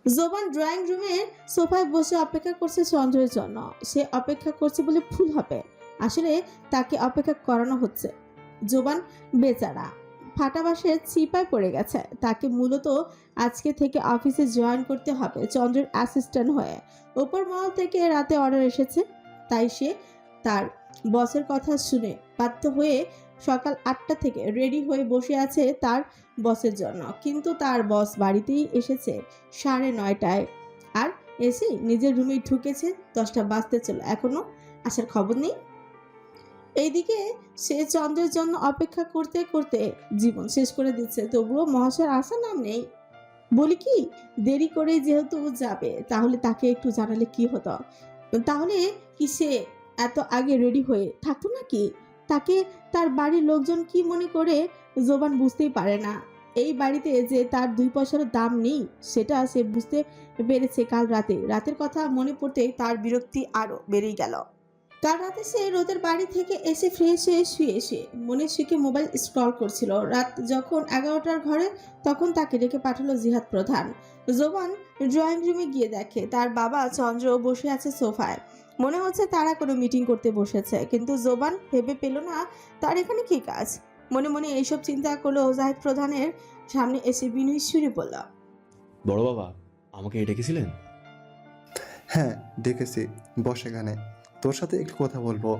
জোবান drawing রুমের সোফায় বসে অপেক্ষা করছে চন্দ্রের জন্য। সে অপেক্ষা করছে বলে ভুল হবে, আসলে তাকে অপেক্ষা করানো হচ্ছে। জোবান বেচারা ফাটা বাঁশের চিপায় পড়ে গেছে। তাকে মূলত আজকে থেকে অফিসে জয়েন করতে হবে চন্দ্রের অ্যাসিস্ট্যান্ট হয়ে। উপর মহল থেকে রাতে অর্ডার এসেছে, তাই সে তার বসের কথা শুনে বাধ্য হয়ে সকাল 8টা থেকে রেডি হয়ে বসে আছে তার বসের জন্য। কিন্তু তার বস বাড়িতেই এসেছে 9:30টায়, আর এসে নিজের রুমেই ঢুকেছে 10টা বাজতে চলো, এখনো আসার খবর নেই। এইদিকে সে চন্দ্রের জন্য অপেক্ষা করতে করতে জীবন শেষ করে দিচ্ছে, তবুও মহাশয়ের আসার নাম নেই। বলি কি, দেরি করে যেহেতু যাবে তাহলে তাকে একটু জানালে কি হতো? তাহলে কি সে এত আগে রেডি হয়ে থাকতো নাকি? তাকে তার বাড়ির লোকজন কি মনে করে জোবান বুঝতেই পারে না। এই বাড়িতে যে তার 2 পয়সারও দাম নেই সেটা সে বুঝতে পেরেছে কাল রাতে। রাতের কথা মনে পড়তে তার বিরক্তি আরো বেড়েই গেল। কাল রাতে সে রোদের বাড়ি থেকে এসে ফ্রেশ হয়ে শুয়ে এসে মনে সুখে মোবাইল স্ক্রল করছিল। রাত যখন 11টার ঘরে, তখন তাকে ডেকে পাঠালো জিহাদ প্রধান। জোবান ড্রয়িং রুমে গিয়ে দেখে তার বাবা চন্দ্র বসে আছে সোফায়। মনে হচ্ছে তারা কোনো মিটিং করতে বসেছে, কিন্তু জোবান ভেবে পেল না তার এখানে কি কাজ। মনে মনে এইসব চিন্তা করলো জাহিদ প্রধানের সামনে এসে বিনয়ী সুরে বলল, বড় বাবা, আমাকে ডেকেছিলেন? হ্যাঁ, ডেকেছি। বস এখানে, তোর সাথে একটু কথা বলবো।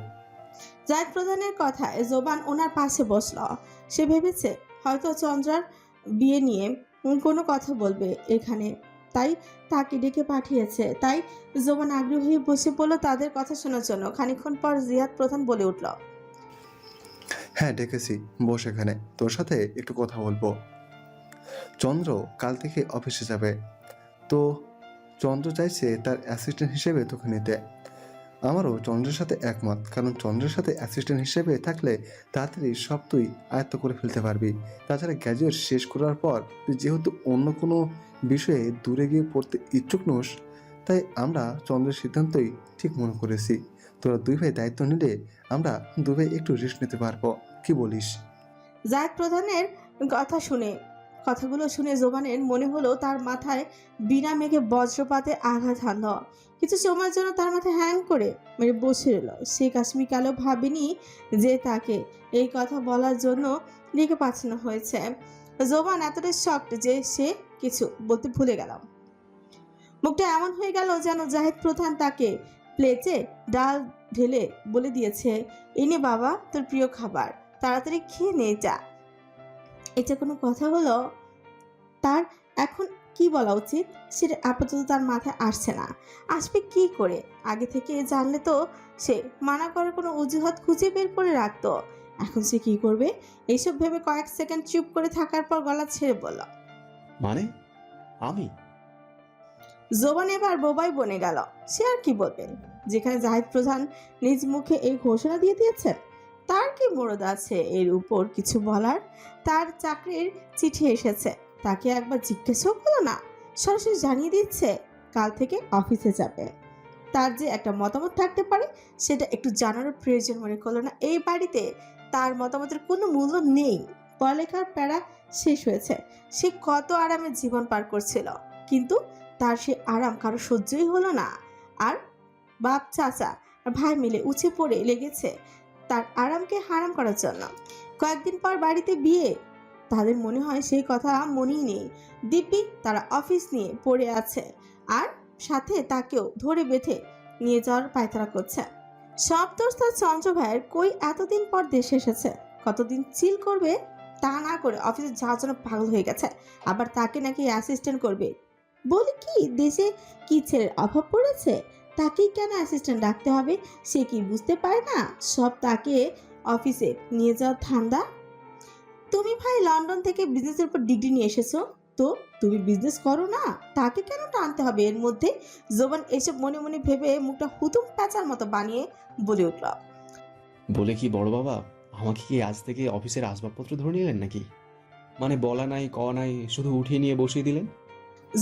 জাহিদ প্রধানের কথায় জোবান ওনার পাশে বসল। সে ভেবেছে হয়তো চন্দ্রার বিয়ে নিয়ে কোনো কথা বলবে এখানে, তাই তাকে ডেকে পাঠিয়েছে। তাই জোবান আগ্রহী হয়ে বসে পড়ল তাদের কথা শোনার জন্য। খানিকক্ষণ পর জিহাদ প্রধান বলে উঠল, হ্যাঁ, ডেকেছি। বস এখানে, তোর সাথে একটু কথা বলবো। চন্দ্র কাল থেকে অফিসে যাবে, তো চন্দ্র চাইছে তার অ্যাসিস্ট্যান্ট হিসেবে তোকে নিতে। আমারও চন্দ্রের সাথে একমত, কারণ চন্দ্রের সাথে অ্যাসিস্ট্যান্ট হিসেবে থাকলে তাড়াতাড়ি সব তুই আয়ত্ত করে ফেলতে পারবি। তাছাড়া গ্র্যাজুয়েট শেষ করার পর তুই যেহেতু অন্য কোনো বিষয়ে দূরে গিয়ে পড়তে ইচ্ছুক নোস, তাই আমরা চন্দ্রের সিদ্ধান্তই ঠিক মনে করেছি। তোরা দুই ভাই দায়িত্ব নিলে আমরা দুই ভাই একটু রেস্ট নিতে পারবো, কি বলিস? জাহিদ প্রধানের কথাগুলো শুনে জোবানের মনে হলো তার মাথায় বিনা মেঘে বজ্রপাতে আঘাত হানল। কিছু সময়ের জন্য তার মাথায় হ্যাং করে মেরে বসে রইল। সে কাশ্মীর কালেও ভাবেনি যে তাকে এই কথা বলার জন্য ডেকে পাঠানো হয়েছে। জোবান এতটাই শকড যে সে কিছু বলতে ভুলে গেল। মুখটা এমন হয়ে গেল যেন জাহিদ প্রধান তাকে প্লেটে ডাল ঢেলে বলে দিয়েছে, এনে বাবা তোর প্রিয় খাবার, তাড়াতাড়ি খেয়ে নে যা। এটা কোনো কথা হলো? তার এখন কি বলা উচিত সেটা আপাতত তার মাথায় আসছে না। আসবে কি করে? আগে থেকে জানলে তো সে মানা করার কোনো অজুহাত খুঁজে বের করে রাখতো। এখন সে কি করবে? এইসব ভেবে কয়েক সেকেন্ড চুপ করে থাকার পর গলা ছেড়ে বলল, মানে আমি? জোবান এবার বোবাই বনে গেল। সে আর কি বলবে, যেখানে জাহিদ প্রধান নিজ মুখে এই ঘোষণা দিয়ে দিয়েছেন। তার কি মরদ আছে এর উপর কিছু বলার? তার চাকরির চিঠি এসেছে, তাকে একবার জিজ্ঞাসাও করলো না, সরাসরি জানিয়ে দিচ্ছে কাল থেকে অফিসে যাবে। তার যে একটা মতামত থাকতে পারে সেটা একটু জানার প্রয়োজন মনে করলো না। এই বাড়িতে তার মতামতের কোনো মূল্য নেই। পড়ালেখার প্যারা শেষ হয়েছে, সে কত আরামে জীবন পার করছিল, কিন্তু তার সে আরাম কারো সহ্যই হলো না। আর বাপ চাচা আর ভাই মিলে উঠে পড়ে লেগেছে তার আরামকে হারাম করার জন্য। কয়েকদিন পর বাড়িতে বিয়ে, তাদের মনে হয় সেই কথা মনেই নেই। দিব্যি তারা অফিস নিয়ে পড়ে আছে, আর সাথে তাকেও ধরে বেঁধে নিয়ে যাওয়ার পায়তারা করছে। সব দোষ তার চন্দ্র ভাইয়ের। কই এতদিন পর দেশে এসেছে, কতদিন চিল করবে তা না করে অফিসে যাওয়ার জন্য পাগল হয়ে গেছে। আবার তাকে নাকি অ্যাসিস্ট্যান্ট করবে। বলি কি, দেশে কি ছেলের অভাব পড়েছে? তাকেই কেন অ্যাসিস্ট্যান্ট রাখতে হবে? সে কি বুঝতে পারে না সব তাকে অফিসে নিয়ে যাওয়ার ধান্দা? তুমি ভাই লন্ডন থেকে বিজনেসের উপর ডিগ্রি নিয়ে এসেছো, তো তুমি বিজনেস করো না, তাকে কেন টানতে হবে এর মধ্যে? জোবান এসব মনে মনে ভেবে মুখটা হুতুম প্যাঁচার মতো বানিয়ে বলে উঠল, বলে কি বড় বাবা, আমাকে কি আজ থেকে অফিসের আসবাবপত্র ধরে নিলেন নাকি? মানে বলা নাই ক নাই, শুধু উঠিয়ে নিয়ে বসিয়ে দিলেন।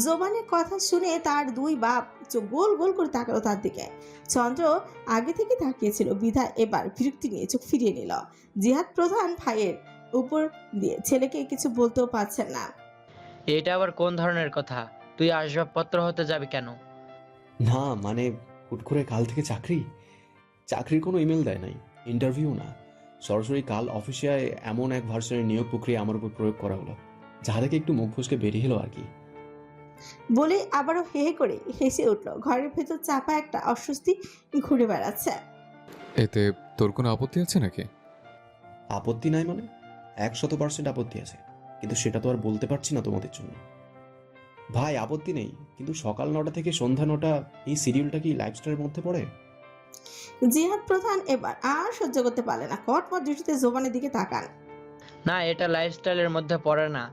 জোবানের কথা শুনে তার দুই বাপ চোখ গোল গোল করে তাকালো তার দিকে। চন্দ্র আগে থেকে তাকিয়েছিল বিধায় এবার বিরক্তি নিয়ে চোখ ফিরিয়ে নিল। জিহাদ প্রধান ভাইয়ের উপর দিয়ে ছেলেকে কিছু বলতেও পারছেন না। এটা আবার কোন ধরনের কথা? তুই আসবাবপত্র হতে যাবি কেন? না মানে হুট করে কাল থেকে চাকরির কোনো ইমেল দেয় নাই, ইন্টারভিউ না, সরাসরি কাল অফিসে এমন এক ভার্সনের নিয়োগ প্রক্রিয়া আমার উপর প্রয়োগ করা হলো, যাহা থেকে একটু মুখ ফসকে বেরিয়ে এলো আর কি। বলে আবারও হে হে করে হেসে উঠল। ঘরের ভেতর চাপা একটা অস্বস্তি ঘুরে বেড়াচ্ছে। এতে তোর কোনো আপত্তি আছে নাকি? আপত্তি নাই মানে 100% আপত্তি আছে, কিন্তু সেটা তো আর বলতে পারছি না তোমাদের জন্য। ভাই আপত্তি নেই, কিন্তু সকাল 9টা থেকে সন্ধ্যা 9টা এই শিডিউলটা কি লাইফস্টাইলের মধ্যে পড়ে? জিহাদ প্রধান এবার আর সহ্য করতে পারলে না, কটমট দৃষ্টিতে জোবানের দিকে তাকান। না, এটা লাইফস্টাইলের মধ্যে পড়ে না।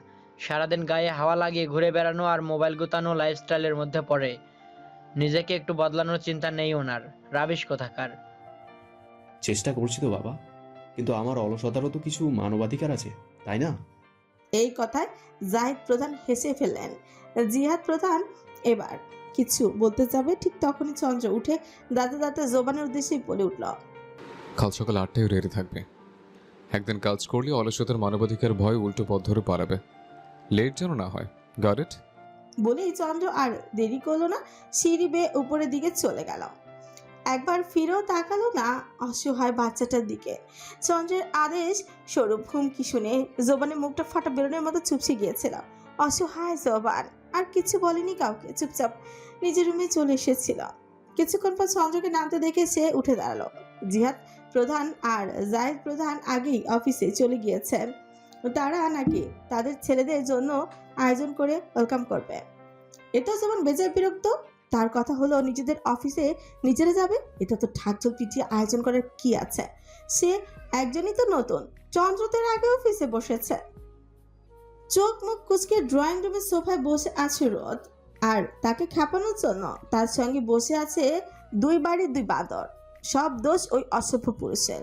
সারাদিন গায়ে হাওয়া লাগিয়ে ঘুরে বেড়ানো আর মোবাইল গুতানো লাইফস্টাইলের মধ্যে পড়ে। নিজেকে একটু বদলানোর চিন্তা নেই ওনার। রাবিশ কোথাকার। চেষ্টা করছি তো বাবা, কিন্তু আমার অলসতারও তো কিছু মানবাধিকার আছে, তাই না? এই কথায় জাহিদ প্রধান হেসে ফেললেন। জিহাদ প্রধান এবার কিছু বলতে যাবে, ঠিক তখনই চন্দ্র উঠে দাঁতে দাঁতে জোবানের উদ্দেশ্যে বলে উঠল। কাল সকাল 8টায় রেডি থাকবে। একদিন কাজ করলে অলসতার মানবাধিকার ভয় উল্টো পথ ধরে পালাবে। লেট যেন না হয়। Got it? বলেই চন্দ্র আর দেরি করলো না, সিঁড়ি বেয়ে উপরের দিকে চলে গেল। একবার ফিরেও তাকালো না অসহায় বাচ্চাটার দিকে। চন্দ্রের আদেশ স্বরূপ হুমকি শুনে জোবানের মুখটা ফাটা বেরোনোর মতো চুপসে গিয়েছিল। অসহায় জোবান আর কিছু বলেনি কাউকে, চুপচাপ নিজের রুমে চলে এসেছিল। কিছুক্ষণ পর চন্দ্রকে নামতে দেখে সে উঠে দাঁড়ালো। জিহাদ প্রধান আর জায়েদ প্রধান আগেই অফিসে চলে গিয়েছেন। তারা নাকি তাদের ছেলেদের জন্য আয়োজন করে ওয়েলকাম করবে। এটাও যেমন বেজায় বিরক্ত। তার কথা হলো নিজেদের অফিসে নিজেরা যাবে, এটা তো ঢাকঢোল পিটিয়ে আয়োজন করার কি আছে? সে একজনই তো নতুন, চন্দ্রতের আগে অফিসে বসেছে। চোখ মুখ কুচকে ড্রয়িং রুমের সোফায় বসে আছে রোদ, আর তাকে খেপানোর জন্য তার সঙ্গে বসে আছে দুই বাড়ির দুই বাঁদর। সব দোষ ওই অসভ্য পুরুষের,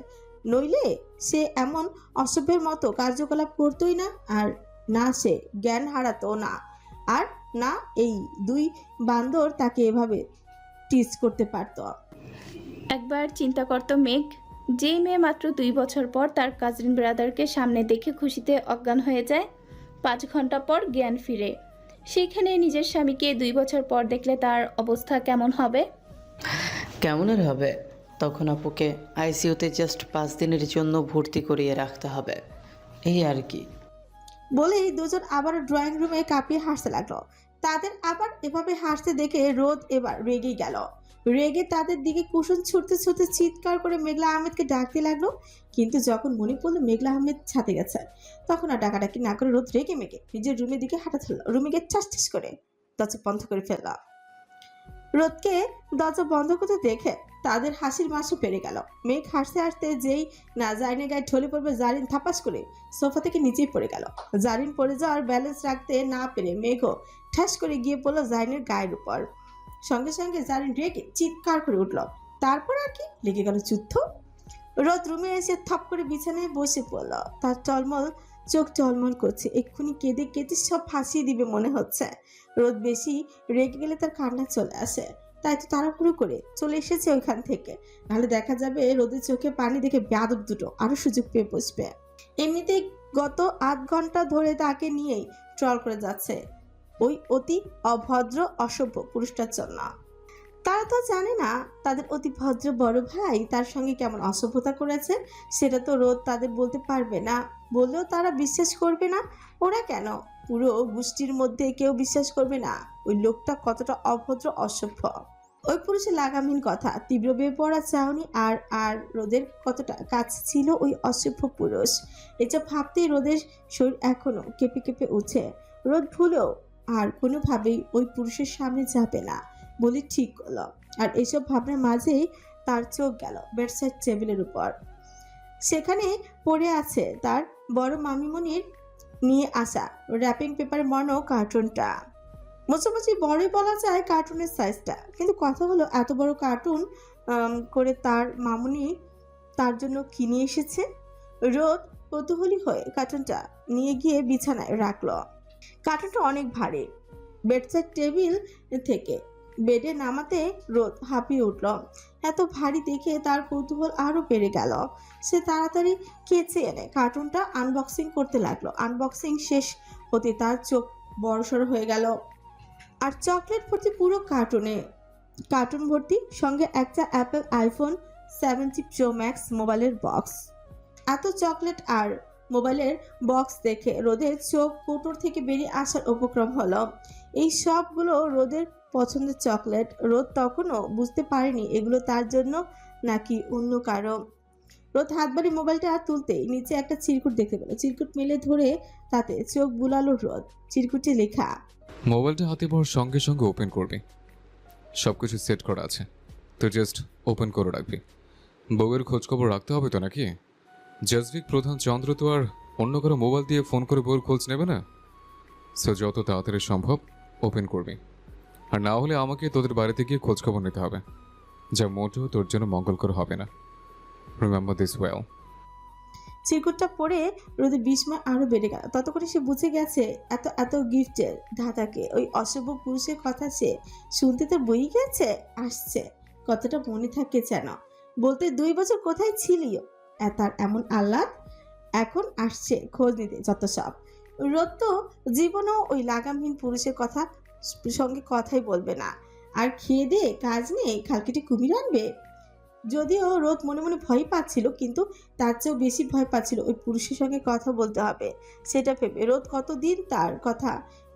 নইলে সে এমন অসভ্যের মতো কার্যকলাপ করতোই না। আর না সে জ্ঞান হারাতো না, আর না এই দুই বান্দর তাকে এভাবে টিচ করতে পারত। একবার চিন্তা করতো মেঘ, যেই মেয়ে মাত্র 2 বছর পর তার কাজিন ব্রাদারকে সামনে দেখে খুশিতে অজ্ঞান হয়ে যায়, 5 ঘন্টা পর জ্ঞান ফিরে। সেখানে নিজের স্বামীকে 2 বছর পর দেখলে তার অবস্থা কেমন হবে? কেমনের হবে? তখন আপুকে আইসিইউতে জাস্ট 5 দিনের জন্য ভর্তি করিয়ে রাখতে হবে, এই আর কি। বলেই দুজন আবার ড্রয়িং রুমে কাঁপিয়ে হাসতে লাগলো। তাদের আবার এভাবে হাসতে দেখে রোদ এবার রেগে গেল। রেগে তাদের দিকে কুসুম ছুটতে ছুটতে চিৎকার করে মেঘলা আহমেদকে ডাকতে লাগলো। কিন্তু যখন মনে পড়লো মেঘলা আহমেদ ছাদে গেছে, তখন আর ডাকাডাকি না করে রোদ রেগে মেগে নিজের রুমের দিকে হাঁটা ধরল। রুমে গিয়ে ঠাস করে দরজা বন্ধ করে ফেলল। রোদকে দরজা বন্ধ করতে দেখে তাদের হাসির মাসও পেরে গেল। মেঘ হাসতে হাসতে যেই না জারিনের গায়ে ঢলে পড়বে, জারিন থাপাস করে সোফা থেকে নিচেই পড়ে গেল। জারিন পড়ে যাওয়ার ব্যালেন্স রাখতে না পেরে মেঘও ঠাস করে গিয়ে পড়লো জারিনের গায়ের উপর। সঙ্গে সঙ্গে জারিন রেগে চিৎকার করে উঠল। তারপর আর কি লেগে গেল যুদ্ধ। রোদ রুমে এসে থপ করে বিছানায় বসে পড়ল। তার চোখ টলমল করছে, এক্ষুনি কেঁদে কেটে সব ফাঁসিয়ে দিবে মনে হচ্ছে। রোদ বেশি রেগে গেলে তার কান্না চলে আসে, তাই তো তাড়াহুড়ো করে চলে এসেছে ওইখান থেকে। নাহলে দেখা যাবে রোদের চোখে পানি দেখে বেয়াদব দুটো আরো সুযোগ পেয়ে বসবে। এমনিতেই গত 8 ঘন্টা ধরে তাকে নিয়েই ট্রল করে যাচ্ছে ওই অতি অভদ্র অসভ্য পুরুষটার জন্য। তারা তো জানে না তাদের অতি ভদ্র বড় ভাই তার সঙ্গে কেমন অসভ্যতা করেছে। সেটা তো রোদ তাদের বলতে পারবে না, বললেও তারা বিশ্বাস করবে না। ওরা কেন, পুরো গোষ্ঠীর মধ্যে কেউ বিশ্বাস করবে না ওই লোকটা কতটা অভদ্র অসভ্য। ওই পুরুষের লাগামহীন কথা, তীব্র বেপরোয়া চাহনি, আর রোদের কতটা কাছে ছিল ওই অসভ্য পুরুষ। এসব ভাবতেই রোদের শরীর এখনো কেঁপে কেঁপে উঠে। রোদ ভুলেও আর কোনোভাবেই ওই পুরুষের সামনে যাবে না বলে ঠিক করলো। আর এইসব ভাবনার মাঝেই তার চোখ গেল বেডসাইড টেবিলের উপর। সেখানে পড়ে আছে তার বড় মামিমণির নিয়ে আসা র্যাপিং পেপারে মনো কার্টুনটা। মোছামুছি বড়ই বলা যায় কার্টুনের সাইজটা, কিন্তু কথা হলো এত বড় কার্টুন করে তার মামুনি তার জন্য কিনে এসেছে। রোদ কৌতূহলী হয়ে কার্টুনটা নিয়ে গিয়ে বিছানায় রাখলো। কার্টুনটা অনেক ভারী। বেডসাইড টেবিল থেকে বেডে নামাতে রোদ হাঁপিয়ে উঠল। এত ভারী দেখে তার কৌতূহল আরও বেড়ে গেল। সে তাড়াতাড়ি কেচে এনে কার্টুনটা আনবক্সিং করতে লাগলো। আনবক্সিং শেষ হতে তার চোখ বড়সড় হয়ে গেল। আর চকলেট ভর্তি পুরো কার্টুন ভর্তি, সঙ্গে একটা অ্যাপেল আইফোন 70 প্রো ম্যাক্স মোবাইলের বক্স। এত চকলেট আর মোবাইলের বক্স দেখে রোদের চোখ কৌটোর থেকে বেরিয়ে আসার উপক্রম হলো। এই সবগুলো রোদের পছন্দের চকলেট। রোদ তখনও বুঝতে পারেনি এগুলো তার জন্য নাকি অন্য কারো। রোদ হাত বাড়ি মোবাইলটা তুলতেই নিচে একটা চিরকুট দেখতে পেল। চিরকুট মেলে ধরে তাতে চোখ বুলালো রোদ। চিরকুটে লেখা, মোবাইলটা হাতে পাওয়ার সঙ্গে সঙ্গে ওপেন করবি, সব কিছু সেট করা আছে, তো জাস্ট ওপেন করে রাখবি। বউয়ের খোঁজখবর রাখতে হবে তো নাকি? জাজভিক প্রধান চন্দ্র তো আর অন্য কারো মোবাইল দিয়ে ফোন করে বউয়ের খোঁজ নেবে না। সো যত তাড়াতাড়ি সম্ভব ওপেন করবি, আর না হলে আমাকে তোদের বাড়িতে গিয়ে খোঁজখবর নিতে হবে, যা মোটেও তোর জন্য মঙ্গলকর হবে না। Remember this well. চিরকুটটা পড়ে রোদের বিস্ময় আরো বেড়ে গেল। ততক্ষণে সে বুঝে গেছে এত এত গিফটের ধাঁধাকে ওই অশুভ পুরুষের কথা সে শুনতে তো বই গেছে, আসছে। কতটা মনে থাকে যেন, বলতে 2 বছর কোথায় ছিলি তার এমন আহ্লাদ। এখন আসছে খোঁজ নিতে যত সব। রোদ তো জীবনেও ওই লাগামহীন পুরুষের কথা সঙ্গে কথাই বলবে না। আর খেয়ে দিয়ে কাজ নেই, খালকেটে কুমির আনবে। যদিও রোদ মনে মনে ভয় পাচ্ছিল, কিন্তু তার চেয়েও বেশি ভয় পাচ্ছিল ওই পুরুষের সঙ্গে কথা বলতে হবে সেটা ভেবে। রোদ কতদিন তার কথা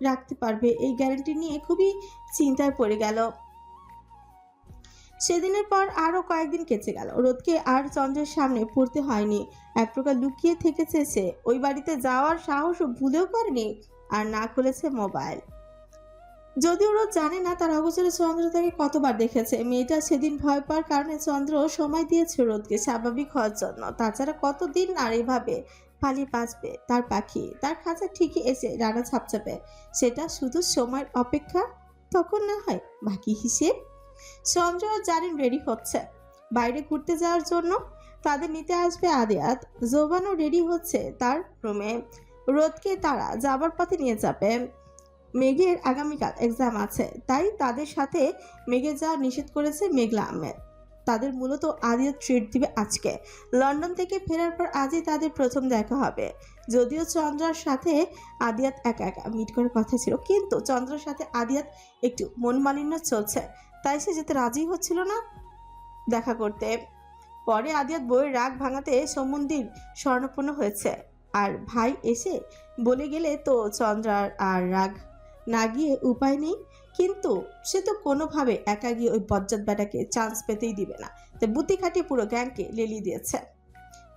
রাখতে পারবে এই গ্যারান্টি নিয়ে খুবই চিন্তায় পড়ে গেল। সেদিনের পর আরো কয়েকদিন কেটে গেল। রোদকে আর চন্দ্রের সামনে পড়তে হয়নি। এক প্রকার লুকিয়ে থেকেছে সে। ওই বাড়িতে যাওয়ার সাহসও ভুলেও করেনি, আর না খুলেছে মোবাইল। যদিও রোদ জানে না তার অগোচরে চন্দ্র তাকে কতবার দেখেছে। মেয়েটা সেদিন ভয় পাওয়ার কারণে চন্দ্র সময় দিয়েছে রোদকে স্বাভাবিক হওয়ার জন্য। তাছাড়া কতদিন আর এভাবে পালিয়ে বাঁচবে তার পাখি? তার খাঁচা ঠিকই এসে রানা ছাপছাপে, সেটা শুধু সময়ের অপেক্ষা। তখন না হয় বাকি হিসেব। চন্দ্র আর জারিন রেডি হচ্ছে বাইরে ঘুরতে যাওয়ার জন্য। তাদের নিতে আসবে আদিয়াত। জোবানও রেডি হচ্ছে তার রুমে। রোদকে তারা যাবার পথে নিয়ে যাবে। মেঘের আগামীকাল এক্সাম আছে, তাই তাদের সাথে মেঘে যাওয়া নিষেধ করেছে মেঘলা আহমেদ। তাদের মূলত আদিয়াত ট্রিট দিবে আজকে। লন্ডন থেকে ফেরার পর আজই তাদের প্রথম দেখা হবে। যদিও চন্দ্রার সাথে আদিয়াত একা একা মিট করার কথা ছিল, কিন্তু চন্দ্রার সাথে আদিয়াত একটু মনমালিন্য চলছে, তাই সে যেতে রাজি হচ্ছিল না দেখা করতে। পরে আদিয়াত বইয়ের রাগ ভাঙাতে সম্বন্ধীর স্বর্ণপূর্ণ হয়েছে, আর ভাই এসে বলে গেলে তো চন্দ্রার আর রাগ না গিয়ে উপায় নেই। কিন্তু সে তো কোনোভাবে একা গিয়ে ওই বজ্জাত বেটাকে চান্স পেতেই দিবে না, তাই বুদ্ধি খাটিয়ে পুরো গ্যাংকে লেলিয়ে দিয়েছে।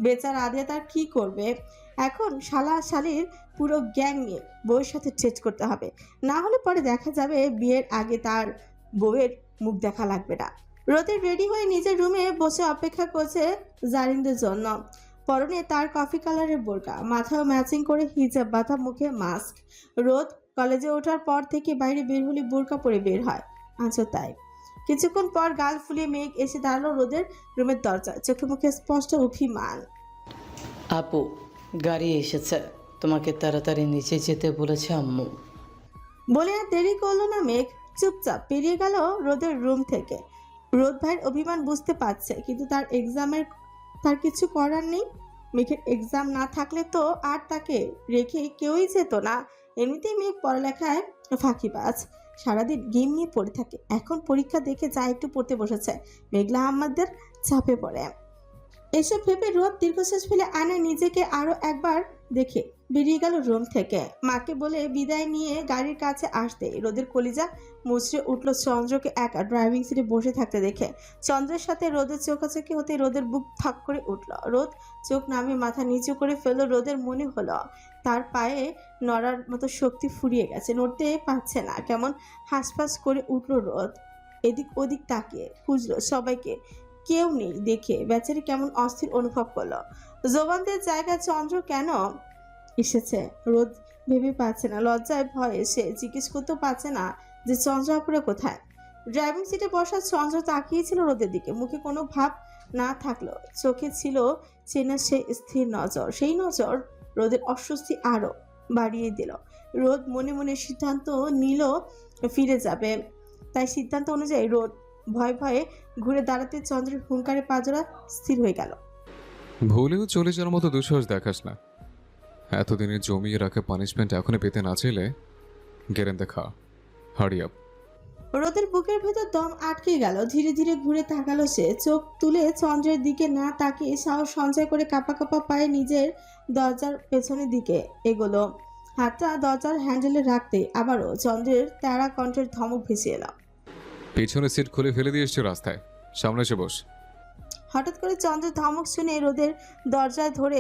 বেচারা আদিয়া তার কি করবে এখন? শালা শালির পুরো গ্যাং নিয়ে বউয়ের সাথে চেচ করতে হবে, না হলে পরে দেখা যাবে বিয়ের আগে তার বউয়ের মুখ দেখা লাগবে না। রোদের রেডি হয়ে নিজের রুমে বসে অপেক্ষা করছে জারিনদের জন্য। পরনে তার কফি কালারের বোরকা, মাথায় ম্যাচিং করে হিজাব বাঁধা, মুখে মাস্ক। রোদ কলেজে ওঠার পর থেকে বাইরে বের হলে বোরকা পরে বের হয়, আজও তাই। কিছুক্ষণ পর গাল ফুলিয়ে মেঘ এসে দাঁড়ালো রোদের রুমের দরজা, চোখে মুখে স্পষ্ট অভিমান। আপু, গাড়ি এসেছে, তোমাকে তাড়াতাড়ি নিচে যেতে বলেছে আম্মু। বলে আর দেরি করলো না মেঘ, চুপচাপ পেরিয়ে গেল রোদের রুম থেকে। রোদ ভাইয়ের অভিমান বুঝতে পারছে, কিন্তু তার এক্সামের তার কিছু করার নেই। মেঘের এক্সাম না থাকলে তো আর তাকে রেখে কেউই যেত না। এমনিতেই মেঘ পড়ালেখায় ফাঁকিবাজ, সারাদিন গেম নিয়ে পড়ে থাকে। এখন পরীক্ষা দেখে যা একটু পড়তে বসেছে, মেঘলা আহমদের চাপে পড়ে। এসব ভেবে রোদ দীর্ঘশ্বাস ফেলে আয়নায় নিজেকে আরো একবার দেখে বেরিয়ে গেল রুম থেকে। মাকে বলে বিদায় নিয়ে গাড়ির কাছে আসতে রোদের কলিজা মুচড়ে উঠল চন্দ্রকে একা ড্রাইভিং সিটে বসে থাকতে দেখে। চন্দ্রের সাথে রোদের চোখাচোখি হতে রোদের বুক ফাঁক করে উঠল। রোদ চোখ নামিয়ে মাথা নিচু করে ফেলল। রোদের মনে হলো তার পায়ে নড়ার মতো শক্তি ফুরিয়ে গেছে, নড়তে পারছে না। কেমন হাঁসফাঁস করে উঠল রোদ। এদিক ওদিক তাকিয়ে খুঁজলো সবাইকে, কেউ নেই দেখে বেচারি কেমন অস্থির অনুভব করলো। জোবানদের জায়গায় চন্দ্র কেন এসেছে রোদ ভেবে পাচ্ছে না। লজ্জায় ভয়ে সে জিজ্ঞেস করতেও পারছে না যে চন্দ্রাপুরে কোথায়। ড্রাইভিং সিটে বসা চন্দ্র তাকিয়েছিল রোদের দিকে, মুখে কোনো ভাব না থাকলো, চোখে ছিল চেনা সে স্থির নজর। সেই নজর রোদের অস্বস্তি আরো বাড়িয়ে দিল। রোদ মনে মনে সিদ্ধান্ত নিল ফিরে যাবে, তাই সিদ্ধান্ত অনুযায়ী রোদ ভয়ে ভয়ে ঘুরে দাঁড়াতে চন্দ্রের হুঙ্কারে পাজরা স্থির হয়ে গেল। ভুলেও চলে যাওয়ার মতো দুঃসাহস দেখাস না। এতদিনের জমিয়ে রাখা পানিশমেন্ট এখনো পেতে না চাইলে গেরেন দেখা। Hurry up. রোদের বুকের ভেতর দম আটকে গেল। ধীরে ধীরে ঘুরে তাকালো সে। চোখ তুলে চন্দ্রের দিকে না তাকিয়ে সাহস সঞ্চয় করে কাঁপা কাঁপা পায়ে নিজের দরজার পেছনের দিকে এগোলো। হাতটা দরজার হ্যান্ডেলে রাখতে আবারও চন্দ্রের তেরা কণ্ঠের ধমক ভেসে এলো। পেছনে সিট খুলে ফেলে দিয়ে এসছে রাস্তায়, সামনে এসে বস। হঠাৎ করে চন্দ্রের ধমক শুনে রোদের দরজায় ধরে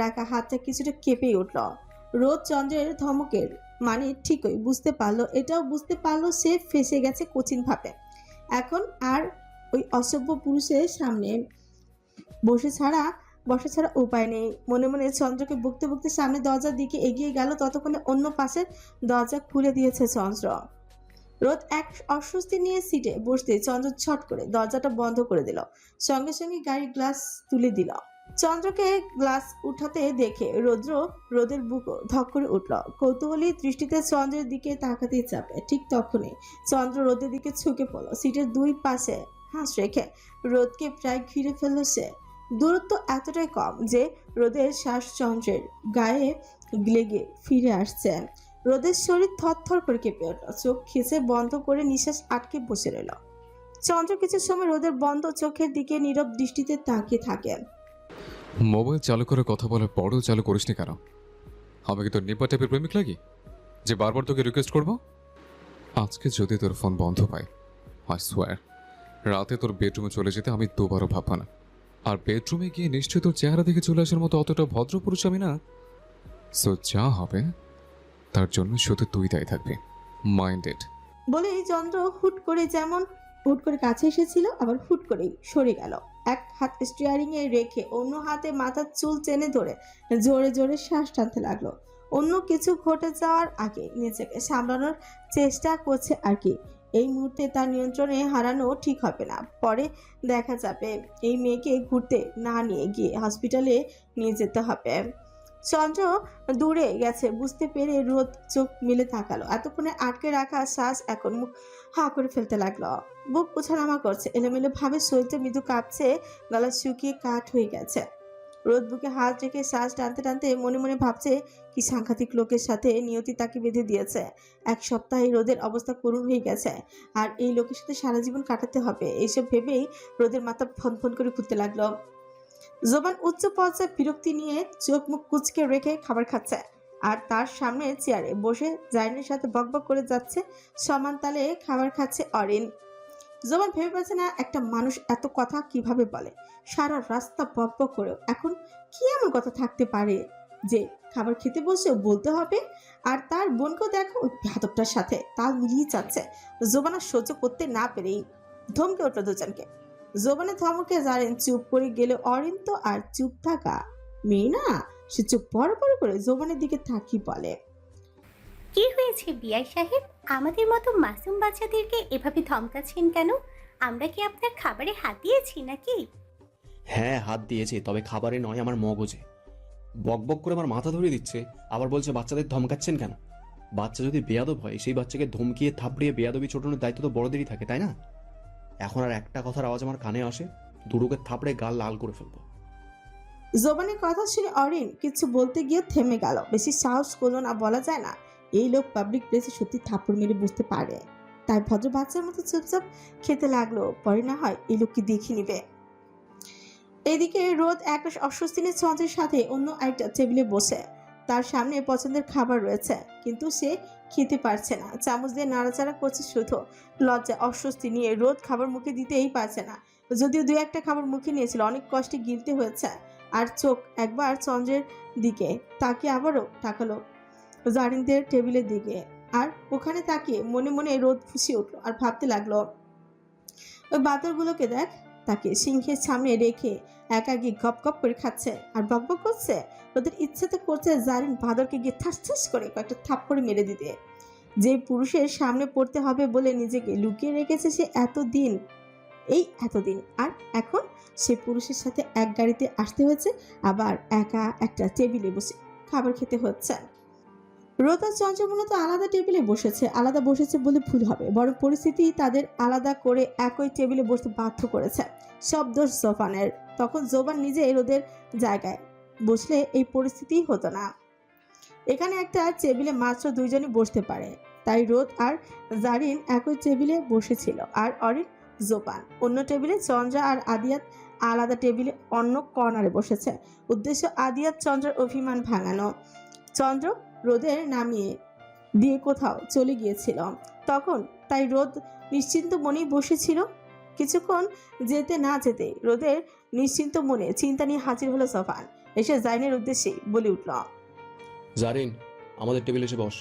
রাখা হাতটা কিছুটা কেঁপে উঠল। রোদ চন্দ্রের ধমকের মানে ঠিকই বুঝতে পারলো, এটাও বুঝতে পারলো সে ফেসে গেছে কঠিনভাবে। এখন আর ওই অসভ্য পুরুষের সামনে বসা ছাড়া উপায় নেই। মনে মনে চন্দ্রকে বকতে বকতে সামনে দরজার দিকে এগিয়ে গেল। ততক্ষণে অন্য পাশের দরজা খুলে দিয়েছে চন্দ্র। রোদ এক অস্বস্তি নিয়ে সিটে বসতে চন্দ্র ছট করে দরজাটা বন্ধ করে দিল। সঙ্গে সঙ্গে গাড়ির গ্লাস তুলে দিল। চন্দ্রকে গ্লাস উঠাতে দেখে রোদের বুকও ধক করে উঠল। কৌতূহলী দৃষ্টিতে চন্দ্রের দিকে তাকাতেই চাপে। ঠিক তখনই চন্দ্র রোদের দিকে ঝুঁকে পড়ল। সিটের দুই পাশে হাঁস রেখে রোদকে প্রায় ঘিরে ফেলল সে। দূরত্ব এতটাই কম যে রোদের শ্বাস চন্দ্রের গায়ে লেগে ফিরে আসছে। রোদের শরীর থরথর করে কেঁপে উঠল। চোখ খিচে বন্ধ করে নিঃশ্বাস আটকে বসে রইল। চন্দ্র কিছু সময় রোদের বন্ধ চোখের দিকে নীরব দৃষ্টিতে তাকিয়ে থাকে। মোবাইল চালু করে কথা বলার পরও চালু করিসনি কেন? আমি কি তোর নিপা টাইপের প্রেমিক লাগি যে বারবার তোকে রিকোয়েস্ট করবো? আজকে যদি তোর ফোন বন্ধ পাই, আই সোয়ার রাতে তোর বেডরুমে চলে যেতে আমি দুবারও ভাববো না। আর বেডরুমে গিয়ে নিশ্চয়ই তোর চেহারা দেখে চলে আসার মতো অতটা ভদ্র পুরুষ আমি না। সো যা হবে তার জন্য শুধু তুই দায়ী থাকবি, মাইন্ডেড। বলেই চন্দ্র হুট করে কাছে এসেছিল, আবার হুট করেই সরে গেল। এক হাত স্টিয়ারিং এ রেখে অন্য হাতে মাথার চুল টেনে ধরে জোরে জোরে শ্বাস টানতে লাগলো। অন্য কিছু ঘটে যাওয়ার আগে নিজেকে সামলানোর চেষ্টা করছে আর কি। এই মুহূর্তে তার নিয়ন্ত্রণে হারানো ঠিক হবে না। পরে দেখা যাবে। এই মেয়েকে ঘুরতে না নিয়ে গিয়ে হসপিটালে নিয়ে যেতে হবে। চন্দ্র দূরে গেছে বুঝতে পেরে রোদ চোখ মিলে তাকালো। এতক্ষণে আটকে রাখা শ্বাস এখন মুখ হা করে ফেলতে লাগলো। বুক উঠানামা করছে, এলোমেলো ভাবে শরীরটা মৃদু কাঁপছে, গলা শুকিয়ে কাঠ হয়ে গেছে। রোদ বুকে হাত রেখে শ্বাস টানতে টানতে মনে মনে ভাবছে কি সাংঘাতিক লোকের সাথে নিয়তি তাকে বেঁধে দিয়েছে। এক সপ্তাহে রোদের অবস্থা করুণ হয়ে গেছে, আর এই লোকের সাথে সারা জীবন কাটাতে হবে। এইসব ভেবেই রোদের মাথা ফন ফন করে ঘুরতে লাগলো। জোবান উচ্চ পর্যায়ে বিরক্তি নিয়ে চোখ মুখ কুচকে রেখে খাবার খাচ্ছে, আর তার সামনে চেয়ারে বসে জাইনের সাথে বকবক করে যাচ্ছে। সমান তালে খাবার খাচ্ছে অরিন। জোবান ভেবে পাচ্ছে না একটা মানুষ এত কথা কিভাবে বলে। সারা রাস্তা বকবক করেও এখন কি এমন কথা থাকতে পারে যে খাবার খেতে বসে বলতে হবে। আর তার বোনকেও দেখো ওই বেয়াদবটার সাথে তাল মিলিয়ে যাচ্ছে। জোবানা সহ্য করতে না পেরেই ধমকে উঠল দুজনকে। জোবানের ধমকে জারেন চুপ করে গেলে অরিন তো আর চুপ থাকা মেয়ে না, সে চুপ বড় বড় করে জোবানের দিকে তাকিয়ে বলে, কি হয়েছে বিআই সাহেব? আমাদের মতো মাসুম বাচ্চাদেরকে এভাবে ধমকাচ্ছেন কেন? আমরা কি আপনার খাবারে হাত দিয়েছি নাকি? হ্যাঁ হাত দিয়েছি, তবে খাবারে নয়, আমার মগজে। বকবক করে আমার মাথা ধরে দিচ্ছে, আবার বলছে বাচ্চাদের ধমকাচ্ছেন কেন। বাচ্চা যদি বেয়াদব হয় সেই বাচ্চাকে ধমকিয়ে থাপড়িয়ে বেয়াদবি ছোটানোর দায়িত্ব তো বড়দেরই থাকে, তাই না? এখন আর একটা কথার আওয়াজ আমার কানে আসে, দুটোকে থাপড়ে গাল লাল করে ফেলবো। জোবানের কথা শুনে অরিন কিছু বলতে গিয়ে থেমে গেল। বেশি সাহস করলো না, বলা যায় না এই লোক পাবলিক প্লেসে সত্যি থাপ্পড় মেরে বুঝতে পারে, তাই ভদ্র বাচ্চার মতো চুপচাপ খেতে লাগলো। পরে না হয় এই লোককে দেখে নিবে। এদিকে রোদ এক অস্বস্তি নিয়ে চন্দ্রের সাথে অন্য একটা টেবিলে বসে। তার সামনে পছন্দের খাবার রয়েছে, কিন্তু সে খেতে পারছে না। চামচ দিয়ে নাড়াচাড়া করছে শুধু। লজ্জায় অস্বস্তি নিয়ে রোদ খাবার মুখে দিতেই পারছে না। যদিও দু একটা খাবার মুখে নিয়েছিল, অনেক কষ্টে গিলতে হয়েছে। আর চোখ একবার চন্দ্রের দিকে তাকিয়ে আবারও তাকালো জারিনদের টেবিলের দিকে। আর ওখানে তাকিয়ে মনে মনে রোদ ফুসে উঠলো আর ভাবতে লাগলো, ওই বাদরগুলোকে দেখ, তাকে সিংহের সামনে রেখে একাকি গপ গপ করে খাচ্ছে আর বকবক করছে। ওদের ইচ্ছেতে করছে জারিন বাদরকে গিয়ে ঠাস ঠাস করে কয়েকটা থাপ্পড় মেরে দিতে। যে পুরুষের সামনে পড়তে হবে বলে নিজেকে লুকিয়ে রেখেছে সে এতদিন, আর এখন সে পুরুষের সাথে এক গাড়িতে আসতে হয়েছে, আবার একা একটা টেবিলে বসে খাবার খেতে হচ্ছে। রোদ আর চঞ্চল মূলত আলাদা টেবিলে বসেছে। আলাদা বসেছে বলে ভুল হবে, বরং পরিস্থিতি তাদের আলাদা করে একই টেবিলে বসতে বাধ্য করেছে। সব দোষ জোবানের। তখন জোবান নিজে রোদের জায়গায় বসলে এই পরিস্থিতি হতো না। এখানে একটা টেবিলে মাত্র দুইজনই বসতে পারে, তাই রোদ আর জারিন একই টেবিলে বসেছিল, আর অরিন, জোবান অন্য টেবিলে, চন্দ্রা আর আদিয়াত আলাদা টেবিলে অন্য কর্নারে বসেছে। উদ্দেশ্য আদিয়াত চন্দ্রার অভিমান ভাঙানো। চন্দ্র রোদের নামিয়ে দিয়ে কোথাও চলে গিয়েছিল তখন, তাই রোদ নিশ্চিন্ত মনেই বসেছিল। কিছুক্ষণ যেতে না যেতে রোদের নিশ্চিন্ত মনে চিন্তা নিয়ে হাজির হলো সোফান। এসে জাইনের উদ্দেশ্যে বলে উঠল, জারিন, আমাদের টেবিলে এসে বস।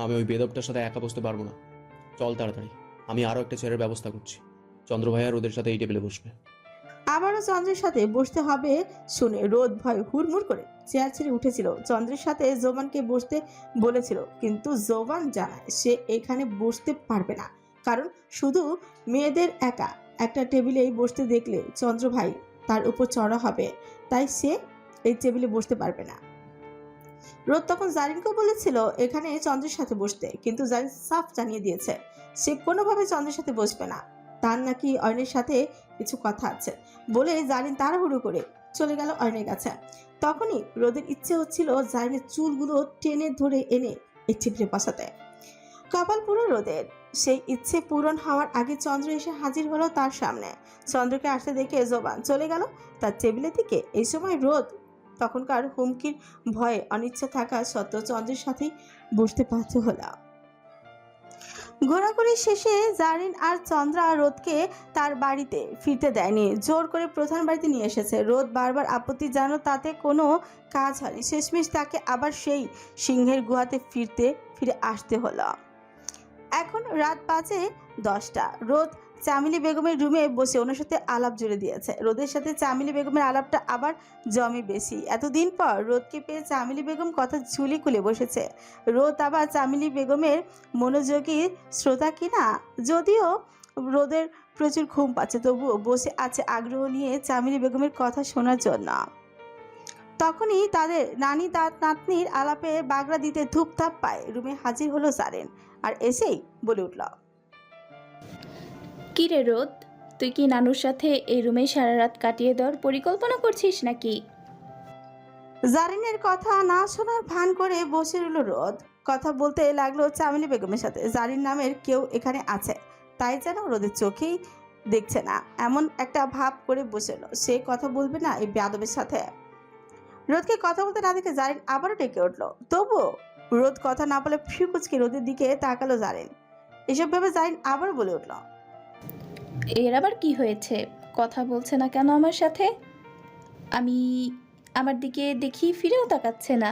আমি ওই বেদবটার সাথে একা বসতে পারবো না। চল তাড়াতাড়ি, আমি আরও একটা চেয়ারের ব্যবস্থা করছি। চন্দ্র ভাইয়া রোদের সাথে এই টেবিলে বসবে। আবারও চন্দ্রের সাথে বসতে হবে শুনে রোদ ভয় হুড়মুড় করে চেয়ার ছেড়ে উঠেছিল। চন্দ্রের সাথে জোবানকে বসতে বলেছিল, কিন্তু জোবান জানায় সে এখানে বসতে পারবে না, কারণ শুধু মেয়েদের একা একটা টেবিলেই বসতে দেখলে চন্দ্র ভাই তার উপর চড়া হবে, তাই সে এই টেবিলে বসতে পারবে না। রোদ তখন জারিনকে বলেছিল এখানে চন্দ্রের সাথে বসতে, কিন্তু জারিন সাফ জানিয়ে দিয়েছে সে কোনোভাবে চন্দ্রের সাথে বসবে না, তার নাকি অয়নের সাথে কিছু কথা আছে বলে জারিন তাড়াহুড়ো করে চলে গেল অয়নের কাছে। তখনই রোদের ইচ্ছে হচ্ছিল জারিনের চুলগুলো টেনে ধরে এনে এই টেবিলে বসাতে। কপাল পুরো রোদের। সেই ইচ্ছে পূরণ হওয়ার আগে চন্দ্র এসে হাজির হলো তার সামনে। চন্দ্রকে আসতে দেখে জোবান চলে গেল তার টেবিলের দিকে। এই সময় রোদ তখনকার হুমকির ভয়ে অনিচ্ছা থাকা সত্ত্বেও চন্দ্রের সাথেই বসতে বাধ্য হলো। ঘোরাঘুরি শেষে জারিন আর চন্দ্রা রোদকে তার বাড়িতে ফিরতে দেয়নি, জোর করে প্রধান বাড়িতে নিয়ে এসেছে। রোদ বারবার আপত্তি জানানো তাতে কোনো কাজ হয়নি। শেষমেশ তাকে আবার সেই সিংহের গুহাতে ফিরে আসতে হলো। এখন রাত 10:05। রোদ চামেলি বেগমের রুমে বসে ওনার সাথে আলাপ জুড়ে দিয়েছে। রোদের সাথে চামেলি বেগমের আলাপটা আবার জমে বেশি। এতদিন পর রোদকে পেয়ে চামেলি বেগম কথা ঝুলি খুলে বসেছে। রোদ আবার চামেলি বেগমের মনোযোগী শ্রোতা কিনা, যদিও রোদের প্রচুর ঘুম পাচ্ছে, তবুও বসে আছে আগ্রহ নিয়ে চামেলি বেগমের কথা শোনার জন্য। তখনই তাদের নানি নাতনির আলাপে বাগড়া দিতে ধূপধাপ পায় রুমে হাজির হলো জারিন, আর এসেই বলে উঠল, কি রে রোদ, তুই কি নানুর সাথে এই রুমে সারা রাত কাটিয়ে দেওয়ার পরিকল্পনা করছিস নাকি? জারিনের কথা না শোনার ভান করে বসে রইল রোদ। কথা বলতে লাগলো চামেলি বেগমের সাথে। জারিন নামের কেউ এখানে আছে, তাই যেন রোদের চোখেই দেখছে না এমন একটা ভাব করে বসেল। সে কথা বলবে না এই বেয়াদবের সাথে। রোদকে কথা বলতে না দেখে জারিন আবারও ডেকে উঠল। তবুও রোদ কথা না বলে ফিকুচকে রোদের দিকে তাকালো জারিন। এসব ভেবে জারিন আবার বলে উঠল, এর আবার কি হয়েছে? কথা বলছে না কেন আমার সাথে? আমার দিকে দেখি ফিরেও তাকাচ্ছে না,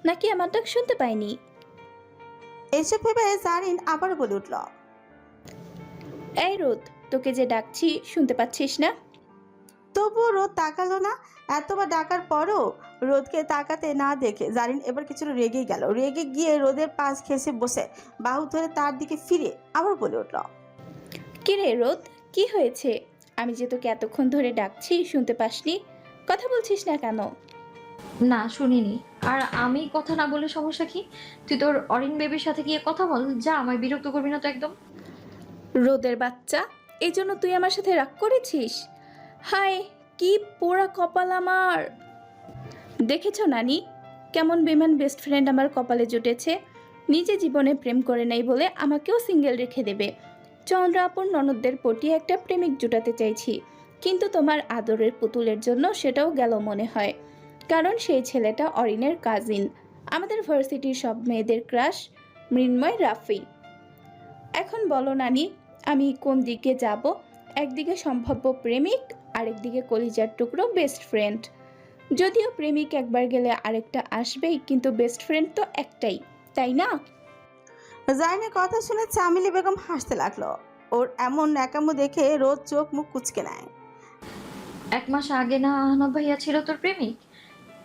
নাকি আমার ডাক শুনতে পাইনি? এসব ভেবে জারিন আবার বলে উঠল, এই রোদ, তোকে যে ডাকছি শুনতে পাচ্ছিস না? তবুও রোদ তাকালো না। এতবার ডাকার পরও রোদকে তাকাতে না দেখে জারিন এবার কিছুটা রেগেই গেল। রেগে গিয়ে রোদের পাশ ঘেঁষে বসে বাহু ধরে তার দিকে ফিরে আবার বলে উঠল, কি রে রোদ, কি হয়েছে? আমি যে তোকে এতক্ষণ ধরে ডাকছি শুনতে পাসনি, কথা বলছিস না কেন? না, শুনিনি। আর আমি কথা না বলে সমস্যা কি? তুই তোর অরিন বেবির সাথে গিয়ে কথা বল, যা, আমায় বিরক্ত করবি না তো একদম। রোদের বাচ্চা, এই জন্য তুই আমার সাথে রাগ করেছিস? হায়, কি পোড়া কপাল আমার! দেখেছ নানি, কেমন বেমান বেস্ট ফ্রেন্ড আমার কপালে জুটেছে। নিজে জীবনে প্রেম করে নাই বলে আমাকেও সিঙ্গেল রেখে দেবে। চন্দ্রাপুর ননদদের পটিয়ে একটা প্রেমিক জুটাতে চাইছি, কিন্তু তোমার আদরের পুতুলের জন্য সেটাও গেল মনে হয়। কারণ সেই ছেলেটা অরিনের কাজিন, আমাদের ভার্সিটির সব মেয়েদের ক্রাশ, মৃন্ময় রাফি। এখন বলো নানি, আমি কোন দিকে যাব? একদিকে সম্ভাব্য প্রেমিক, আরেকদিকে কলিজার টুকরো বেস্ট ফ্রেন্ড। যদিও প্রেমিক একবার গেলে আরেকটা আসবেই, কিন্তু বেস্ট ফ্রেন্ড তো একটাই, তাই না? জারিনের কথা শুনে চামেলি বেগম হাসতে লাগলো। ওর এমন ন্যাকামো দেখে রোদ চোখ মুখ কুঁচকে নেয়। 1 মাস আগে না আহনাব ভাইয়া ছিল তোর প্রেমিক,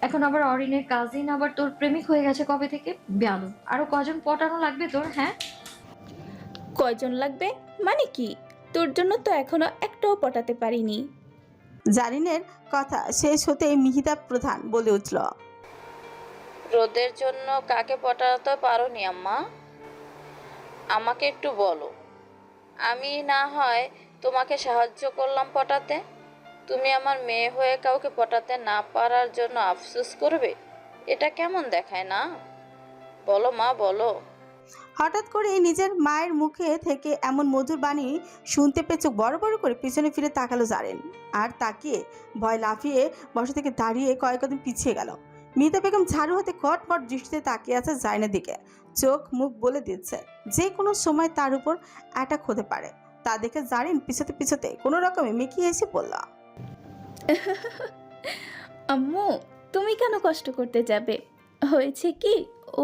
এখন আবার অরিনের কাজিন আবার তোর প্রেমিক হয়ে গেছে কবে থেকে? বেয়াদব! আরো কজন পটানো লাগবে তোর? হ্যাঁ, কয়জন লাগবে মানে কি? তোর জন্য তো এখনো একটাও পটাতে পারিনি। জারিনের কথা শেষ হতেই মিহিতা প্রধান বলে উঠল, রোদের জন্য কাকে পটাতে পারোনি আম্মা? আমাকে একটু বলো, আমি না হয় তোমাকে সাহায্য করলাম পটাতে। তুমি আমার মেয়ে হয়ে কাউকে পটাতে না পারার জন্য আফসোস করবে? এটা কেমন দেখায় না? বলো মা, বলো। হঠাৎ করে নিজের মায়ের মুখে থেকে এমন মধুর বাণী শুনতে পেয়ে চোখ বড় বড় করে পিছনে ফিরে তাকালো জারিন। আর তাকিয়ে ভয় লাফিয়ে বসা থেকে দাঁড়িয়ে কয়েক কদম পিছিয়ে গেল। মিতা বেগম ঝাড়ু হাতে কটমট দৃষ্টিতে তাকিয়ে আছে জারিনের দিকে। চোখ মুখ বলে দিচ্ছে যে কোনো সময় তার উপর অ্যাটাক হতে পারে। তা দেখে জারিন পিছতে পিছতে কোনো রকমে মিকিয়ে এসে বলল, আম্মু তুমি কেন কষ্ট করতে যাবে? হয়েছে কি,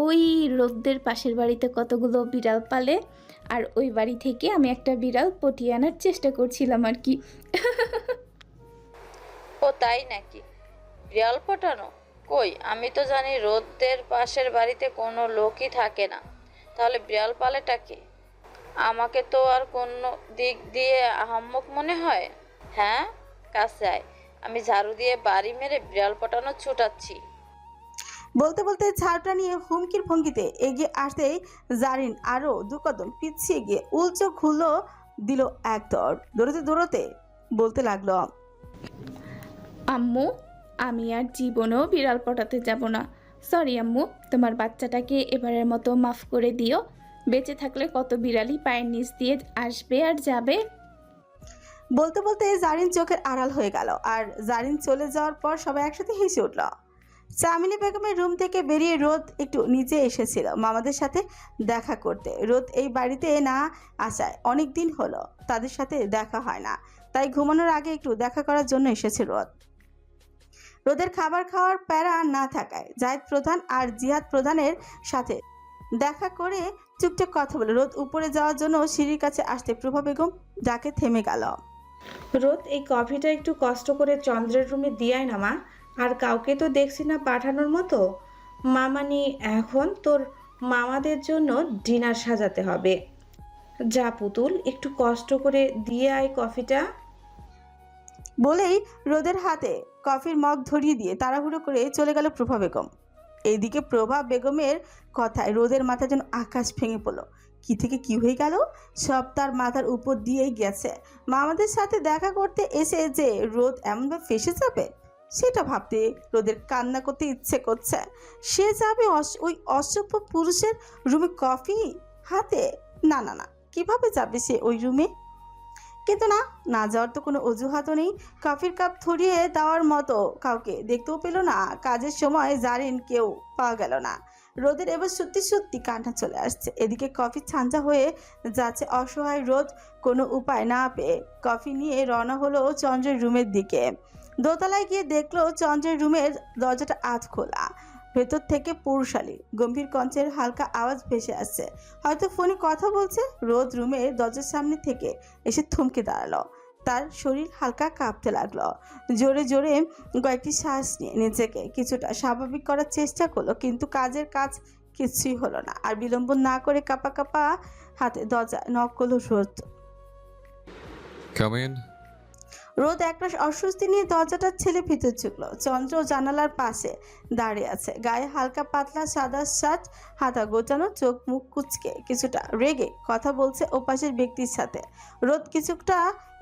ওই রোদদের পাশের বাড়িতে কতগুলো বিড়াল পালে, আর ওই বাড়ি থেকে আমি একটা বিড়াল পটিয়ে আনার চেষ্টা করছিলাম আর কি। ও তাই নাকি? বিড়াল পটানো? কই, আমি তো জানি রোদদের পাশের বাড়িতে কোনো লোকই থাকে না। তাহলে বিড়াল পালেটা কে? আমাকে তো আর কোনো দিক দিয়ে আহাম্মক মনে হয়। হ্যাঁ, কাছে আয়, আমি ঝাড়ু দিয়ে বাড়ি মেরে বিড়াল পটানো ছুটাচ্ছি। বলতে বলতে ঝাড়ুটা নিয়ে হুমকির ভঙ্গিতে এগিয়ে আসতেই জারিন আরো দু কদম পিছিয়ে গিয়ে উল্টো খুলো দিল এক দৌড়। দৌড়তে দৌড়তে বলতে লাগলো, আম্মু আমি আর জীবনেও বিড়াল পটাতে যাব না। সরি আম্মু, তোমার বাচ্চাটাকে এবারের মতো মাফ করে দিও। বেঁচে থাকলে কত বিড়ালই পায়ের নিচ দিয়ে আসবে আর যাবে। বলতে বলতে জারিন চোখের আড়াল হয়ে গেল। আর জারিন চলে যাওয়ার পর সবাই একসাথে হেসে উঠল। চামিনী বেগমের রুম থেকে বেরিয়ে রোদ একটু নিচে এসেছিল মামাদের সাথে দেখা করতে। রোদ এই বাড়িতে না আসায় অনেক দিন হলো তাদের সাথে দেখা হয় না, তাই ঘুমানোর আগে একটু দেখা করার জন্য এসেছে রোদ। রোদের খাবার খাওয়ার প্যারা না থাকায় জাহিদ প্রধান আর জিহাদ প্রধানের সাথে দেখা করে চুপচাপ কথা বলে রোদ উপরে যাওয়ার জন্য সিঁড়ির কাছে আসতে প্রভা বেগম ডাকে থেমে গেল। রোদ, এই কফিটা একটু কষ্ট করে চন্দ্রের রুমে দিয়াই না মা। আর কাউকে তো দেখছি না পাঠানোর মতো। মামানি, এখন তোর মামাদের জন্য ডিনার সাজাতে হবে। যা পুতুল, একটু কষ্ট করে দিয়ে আয় কফিটা। বলেই রোদের হাতে কফির মগ ধরিয়ে দিয়ে তাড়াহুড়ো করে চলে গেল প্রভা বেগম। এইদিকে প্রভা বেগমের কথায় রোদের মাথা যেন আকাশ ভেঙে পড়ল। কি থেকে কি হয়ে গেল, সব তার মাথার উপর দিয়েই গেছে। মামাদের সাথে দেখা করতে এসে যে রোদ এমনভাবে ফেসে যাবে সেটা ভাবতে রোদের কান্না করতে ইচ্ছে করছে। সে যাবে ওই অসভ্য পুরুষের রুমে কফি হাতে? না না না, কিভাবে যাবে সে ওই রুমে? কিন্তু না যাওয়ার তো কোনো অজুহাতও নেই। কফির কাপ ধরিয়ে দেওয়ার মতো কাউকে দেখতেও পেল না। কাজের সময় জারিন কেউ পাওয়া গেল না। রোদের এবার সত্যি সত্যি কান্না চলে আসছে। এদিকে কফি ছাঞ্চা হয়ে যাচ্ছে। অসহায় রোদ কোনো উপায় না পেয়ে কফি নিয়ে রওনা হলো চন্দ্রের রুমের দিকে। দোতলায় গিয়ে দেখলো চন্দ্রের রুমের দরজাটা আধ খোলা। ভেতর থেকে পুরুষালী গম্ভীর কণ্ঠের হালকা আওয়াজ ভেসে আসছে। হয়তো ফোনে কথা বলছে। রোদ রুমের দরজার সামনে থেকে এসে থমকে দাঁড়ালো। তার শরীর হালকা কাঁপতে লাগলো। জোরে জোরে কয়েকটি শ্বাস নিয়ে নিজেকে কিছুটা স্বাভাবিক করার চেষ্টা করলো, কিন্তু কাজের কাজ কিছুই হলো না। আর বিলম্ব না করে কাঁপা কাঁপা হাতে দরজা নক করলো রোদ। Come in. রোদ একটা অস্বস্তি নিয়ে দরজাটা ছেলে ভিতর ঢুকলো। চন্দ্র জানালার পাশে দাঁড়িয়ে আছে। গায়ে হালকা পাতলা সাদা শার্ট, হাতা গোটানো, চোখ মুখ কুচকে কিছুটা রেগে কথা বলছে ওপাশের ব্যক্তির সাথে। রোদ কিছুটা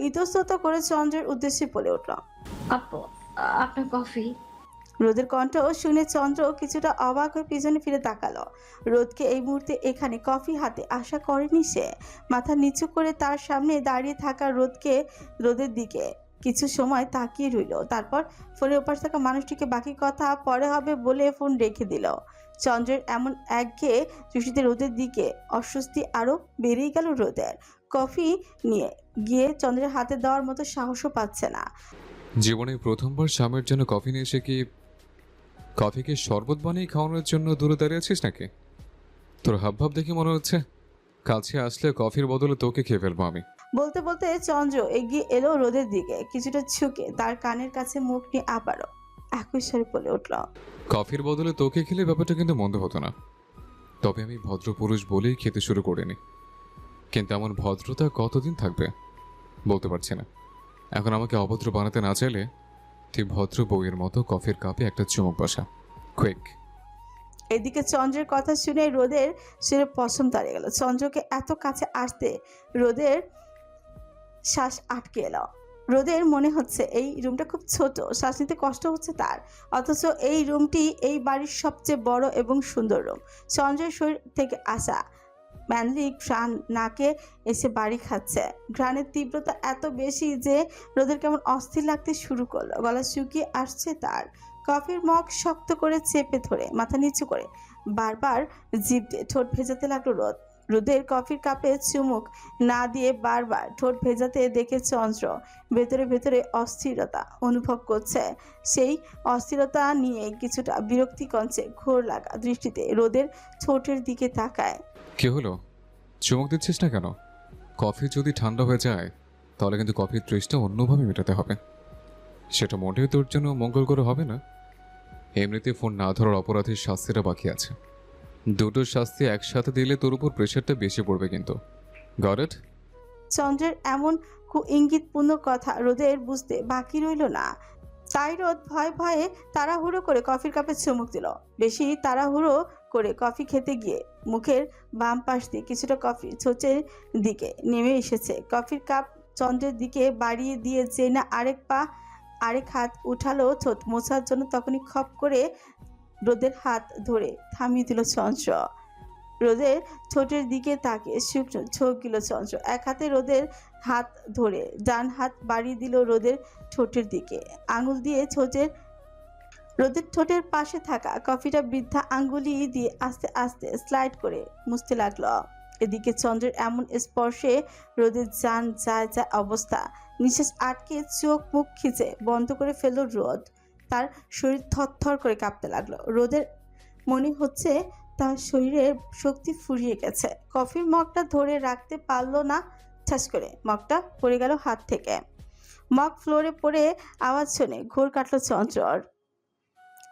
ইতস্তত করে চন্দ্রের উদ্দেশ্যে বলে উঠল, আপু আপনার কফি। রোদের কণ্ঠ শুনে চন্দ্র কিছুটা অবাক হয়ে পিছনে ফিরে তাকালো। রোদকে এই মুহূর্তে এখানে কফি হাতে আশা করেনি সে। মাথা নিচু করে তার সামনে দাঁড়িয়ে থাকা রোদের দিকে কিছু সময় তাকিয়ে রইল। তারপর ফোনের ওপাশ থাকা মানুষটিকে বাকি কথা পরে হবে বলে ফোন রেখে দিল। চন্দ্রের এমন একঘেয়ে দৃষ্টিতে রোদের দিকে অস্বস্তি আরো বেড়েই গেল রোদের। কফি নিয়ে গিয়ে চন্দ্রের হাতে দেওয়ার মতো সাহসও পাচ্ছে না। জীবনে প্রথমবার স্বামীর জন্য কফি নিয়ে এসে কি কফিকে শরবত বানিয়ে খাওয়ানোর জন্য দূরে দাঁড়িয়ে আছিস নাকি? তোর হাবভাব দেখে মনে হচ্ছে কাছে আসলে কফির বদলে তোকে খেয়ে ফেলবো আমি। বলতে বলতে চন্দ্র এগিয়ে এলো রোদের দিকে। কিছুটা ঝুঁকে তার কানের কাছে মুখ নিয়ে আবারও একই স্বরে বলে উঠল, কফির বদলে তোকে খেলে ব্যাপারটা কিন্তু মন্দ হতো না। তবে আমি ভদ্র পুরুষ বলেই খেতে শুরু করিনি। কিন্তু এমন ভদ্রতা কতদিন থাকবে বলতে পারছি না। এখন আমাকে অভদ্র বানাতে না চাইলে তুই ভদ্র বউয়ের মতো কফির কাপে একটা চুমুক বসা, কুইক। এদিকে চন্দ্রের কথা শুনে রোদের শিরে পশম দাঁড়িয়ে গেল। চন্দ্রকে এত কাছে আসতে রোদের শ্বাস আটকে এলো। রোদের মনে হচ্ছে এই রুমটা খুব ছোট, শ্বাস নিতে কষ্ট হচ্ছে তার। অথচ এই রুমটি এই বাড়ির সবচেয়ে বড় এবং সুন্দর রুম। চন্দ্রের শরীর থেকে আসা ম্যানলি ঘ্রাণ নাকে এসে বাড়ি খাচ্ছে। ঘ্রাণের তীব্রতা এত বেশি যে রোদের কেমন অস্থির লাগতে শুরু করলো। গলা শুকিয়ে আসছে তার। কফির মগ শক্ত করে চেপে ধরে মাথা নিচু করে বারবার জিভ দিয়ে ঠোঁট ভেজাতে লাগলো রোদ। রোদের কফির কাপে চুমুক না দিয়ে বারবার ঠোঁট ভেজাতে দেখে চন্দ্র ভেতরে ভেতরে অস্থিরতা অনুভব করছে। সেই অস্থিরতা নিয়ে কিছুটা বিরক্তি কঞ্চে ঘোর লাগা দৃষ্টিতে রোদের ঠোঁটের দিকে তাকায়। কি হলো, চুমুক দিচ্ছিস না কেন? কফি যদি ঠান্ডা হয়ে যায় তাহলে কিন্তু কফির তৃষ্ণা অন্যভাবে মেটাতে হবে। সেটা মোটেও তোর জন্য মঙ্গলকর হবে না। এমনিতে ফোন না ধরার অপরাধের শাস্তিটা বাকি আছে। দুটো শাস্তি একসাথে দিলে তোর উপর প্রেশারটা বেশি পড়বে কিন্তু। Got it? চন্দ্রের এমন ইঙ্গিতপূর্ণ কথা রোদের বুঝতে বাকি রইল না। তাই রোদ ভয়ে ভয়ে তাড়াহুড়ো করে কফির কাপে চুমুক দিল। বেশি তাড়াহুড়ো করে কফি খেতে গিয়ে মুখের বাম পাশ দিয়ে কিছুটা কফি ছোচের দিকে নেমে এসেছে। কফির কাপ চন্দ্রের দিকে বাড়িয়ে দিয়ে যে না আরেক হাত উঠালো ঠোঁট মোছার জন্য, তখনই খপ করে রোদের হাত ধরে থামিয়ে দিল চন্দ্র। রোদের ঠোঁটের দিকে তাকিয়ে শুকনো ছোক গেল চন্দ্র। এক হাতে রোদের হাত ধরে ডান হাত বাড়িয়ে দিল রোদের ঠোঁটের দিকে। আঙুল দিয়ে রোদের ঠোঁটের পাশে থাকা কফিটা বৃদ্ধা আঙ্গুলি দিয়ে আস্তে আস্তে স্লাইড করে মুছতে লাগলো। এদিকে চন্দ্রের এমন স্পর্শে রোদের জান যায় যায় অবস্থা। নিঃশ্বাস আটকে চোখ মুখ খিচে বন্ধ করে ফেলল রোদ। তার শরীর থরথর করে কাঁপতে লাগলো। রোদের মনে হচ্ছে তার শরীরের শক্তি ফুরিয়ে গেছে। কফির মগটা ধরে রাখতে পারলো না। ঠাস করে মগটা পড়ে গেল হাত থেকে। মগ ফ্লোরে পড়ে আওয়াজ শুনে ঘোর কাটলো চন্দ্রর।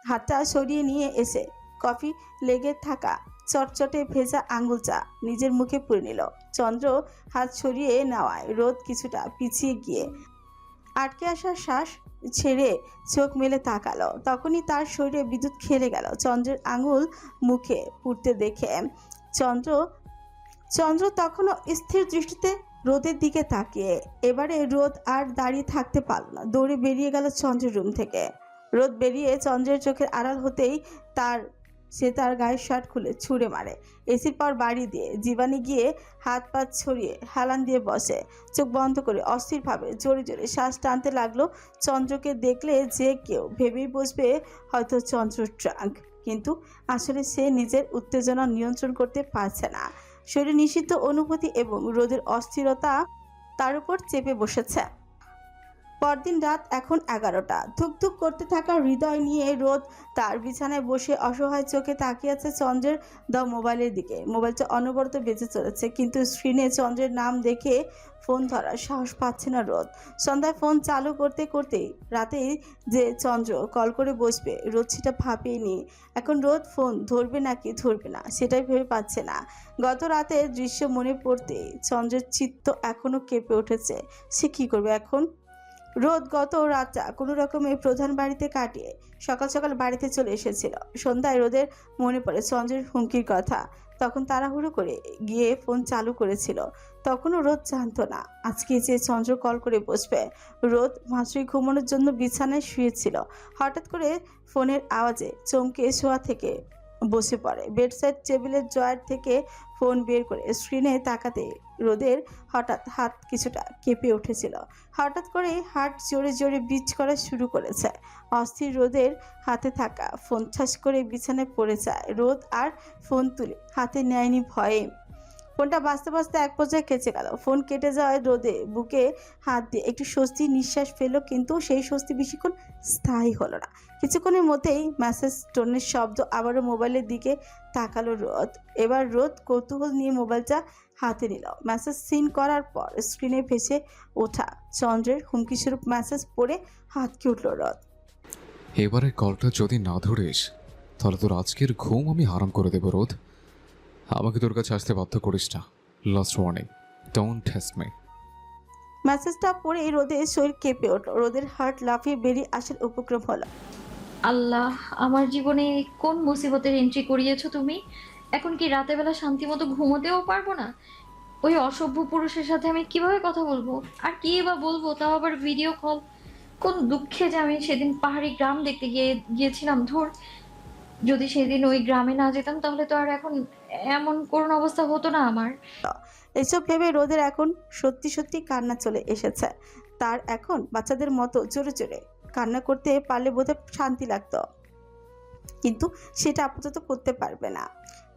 হাতটা সরিয়ে নিয়ে এসে কফি লেগে থাকা চটচটে ভেজা আঙুলটা নিজের মুখে পুরে নিল। চন্দ্র হাত সরিয়ে নেওয়ায় রোদ কিছুটা পিছিয়ে গিয়ে আটকে আসা শ্বাস ছেড়ে চোখ মেলে তাকালো। তখনই তার শরীরে বিদ্যুৎ খেলে গেল। চন্দ্রের আঙুল মুখে পুড়তে দেখে চন্দ্র তখনও স্থির দৃষ্টিতে রোদের দিকে তাকিয়ে। এবারে রোদ আর দাঁড়িয়ে থাকতে পারল না, দৌড়ে বেরিয়ে গেল চন্দ্রের রুম থেকে। রোদ বেরিয়ে চন্দ্রের চোখের আড়াল হতেই সে তার গায়ের শার্ট খুলে ছুঁড়ে মারে। এসির পর বাড়ি দিয়ে জীবানি গিয়ে হাত পা ছড়িয়ে হেলান দিয়ে বসে। চোখ বন্ধ করে অস্থিরভাবে জোরে জোরে শ্বাস টানতে লাগলো। চন্দ্রকে দেখলে যে কেউ ভেবেই বসবে হয়তো চন্দ্র ট্রাঙ্ক, কিন্তু আসলে সে নিজের উত্তেজনা নিয়ন্ত্রণ করতে পারছে না। শরীরে নিষিদ্ধ অনুভূতি এবং রোদের অস্থিরতা তার উপর চেপে বসেছে। পরদিন রাত এখন 11টা। ধুকধুক করতে থাকা হৃদয় নিয়ে রোদ তার বিছানায় বসে অসহায় চোখে তাকিয়ে আছে চন্দ্রের দেওয়া মোবাইলের দিকে। মোবাইলটা অনবরত বেজে চলেছে, কিন্তু স্ক্রিনে চন্দ্রের নাম দেখে ফোন ধরার সাহস পাচ্ছে না রোদ। সন্ধ্যায় ফোন চালু করতে করতেই রাতেই যে চন্দ্র কল করে বসবে রোদ সেটা ভাবেনি। এখন রোদ ফোন ধরবে নাকি ধরবে না সেটাই ভেবে পাচ্ছে না। গত রাতের দৃশ্য মনে পড়তে চন্দ্রের চিত্ত এখনো কেঁপে উঠেছে। সে কি করবে এখন? রোদ গত রাতটা কোনো রকমে প্রধান বাড়িতে কাটিয়ে সকাল সকাল বাড়িতে চলে এসেছিল। সন্ধ্যায় রোদের মনে পড়ে চন্দ্রের হুমকির কথা। তখন তাড়াহুড়ো করে গিয়ে ফোন চালু করেছিল। তখনও রোদ জানতো না আজকে যে চন্দ্র কল করে বসবে। রোদ মাত্রই ঘুমানোর জন্য বিছানায় শুয়েছিল। হঠাৎ করে ফোনের আওয়াজে চমকে শোয়া থেকে বসে পড়ে। বেডসাইড টেবিলের ড্রয়ার থেকে ফোন বের করে স্ক্রিনে তাকাতে রোদের হঠাৎ হাত কিছুটা কেঁপে উঠেছিল। হঠাৎ করে হার্ট জোরে জোরে বিট করা শুরু করেছে। অস্থির রোদের হাতে থাকা ফোন ঠাস করে বিছানায় পড়ে যায়। রোদ আর ফোন তুলে হাতে নেয়নি ভয়ে। ফোনটা বাঁচতে বাঁচতে এক পর্যায়ে কেচে গেল। ফোন কেটে যাওয়ায় রোদে বুকে হাত দিয়ে একটু স্বস্তির নিঃশ্বাস ফেলল, কিন্তু সেই স্বস্তি বেশিক্ষণ স্থায়ী হলো না। কিছুক্ষণের মধ্যেই মেসেজ টোনের শব্দ। আবারও মোবাইলের দিকে তাকালো রোদ। এবার রোদ কৌতূহল নিয়ে মোবাইলটা হাতে নিল। মেসেজ সিন করার পর স্ক্রিনে ভেসে ওঠা চন্দ্রের হুমকিস্বরূপ মেসেজ পড়ে হাতকে উঠল রোদ। এবারে কলটা যদি না ধরিস তাহলে তোর আজকের ঘুম আমি হারাম করে দেবো রোদ। আমাকে তোর কাছে আসতে বাধ্য করিস না। Last warning, don't test me. মেসেজটা পড়ে রোদের শরীর কেঁপে উঠল। রোদের হার্ট লাফিয়ে বেরিয়ে আসার উপক্রম হলো। আল্লাহ, আমার জীবনে কোন মুসিবতের এন্ট্রি করিয়েছো তুমি? এখন কি রাতের বেলা শান্তি মতো ঘুমোতেও পারবো না? ওই অসভ্য পুরুষের সাথে আমি কিভাবে কথা বলবো? আর কি বা বলবো, তাও আবার ভিডিও কল। কোন দুঃখে যে আমি সেদিন পাহাড়ি গ্রাম দেখতে গিয়েছিলাম। ধর, যদি সেদিন ওই গ্রামে না যেতাম তাহলে তো আর এখন এমন করুণ অবস্থা হতো না আমার। এসব ভেবে রোদের এখন সত্যি সত্যি কান্না চলে এসেছে। তার এখন বাচ্চাদের মতো জোরে জোরে কান্না করতে পারলে বোধহয় শান্তি লাগতো, কিন্তু সেটা আপাতত করতে পারবে না।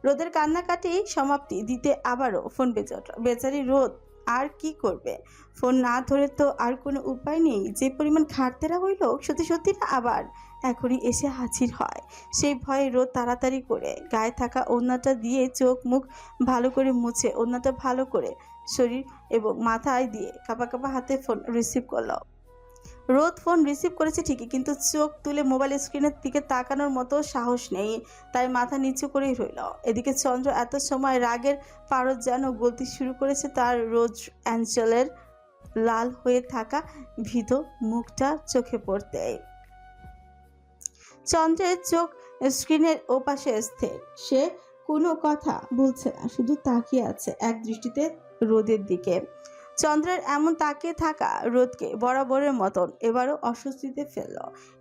রোদের কান্নাকাটি সমাপ্তি দিতে আবারও ফোন বেজে উঠল। বেচারি রোদ আর কি করবে, ফোন না ধরে তো আর কোনো উপায় নেই। যে পরিমাণ খাটতেরা হইল, সত্যি সত্যি না আবার এখনই এসে হাজির হয়। সেই ভয়ে রোদ তাড়াতাড়ি করে গায়ে থাকা ওড়নাটা দিয়ে চোখ মুখ ভালো করে মুছে ওড়নাটা ভালো করে শরীর এবং মাথায় দিয়ে কাঁপা কাঁপা হাতে ফোন রিসিভ করলো। রোদ ফোন রিসিভ করেছে ঠিকই, কিন্তু চোখ তুলে মোবাইল স্ক্রিনের দিকে তাকানোর মতো সাহস নেই, তাই মাথা নিচু করেই রইল। এদিকে চন্দ্র এত সময় রাগের পারদ যেন গলতে শুরু করেছে তার রোজ অ্যাঞ্জেলের লাল হয়ে থাকা ভীত মুখটা চোখে পড়তে। চন্দ্রের চোখ স্ক্রিনের ওপাশে স্থির, সে কোনো কথা বলছে না, শুধু তাকিয়ে আছে এক দৃষ্টিতে রোদের দিকে। চন্দ্রের এমন তাকিয়ে থাকা রোদকে বরাবরের মতন এবারও অস্বস্তিতে ফেলল।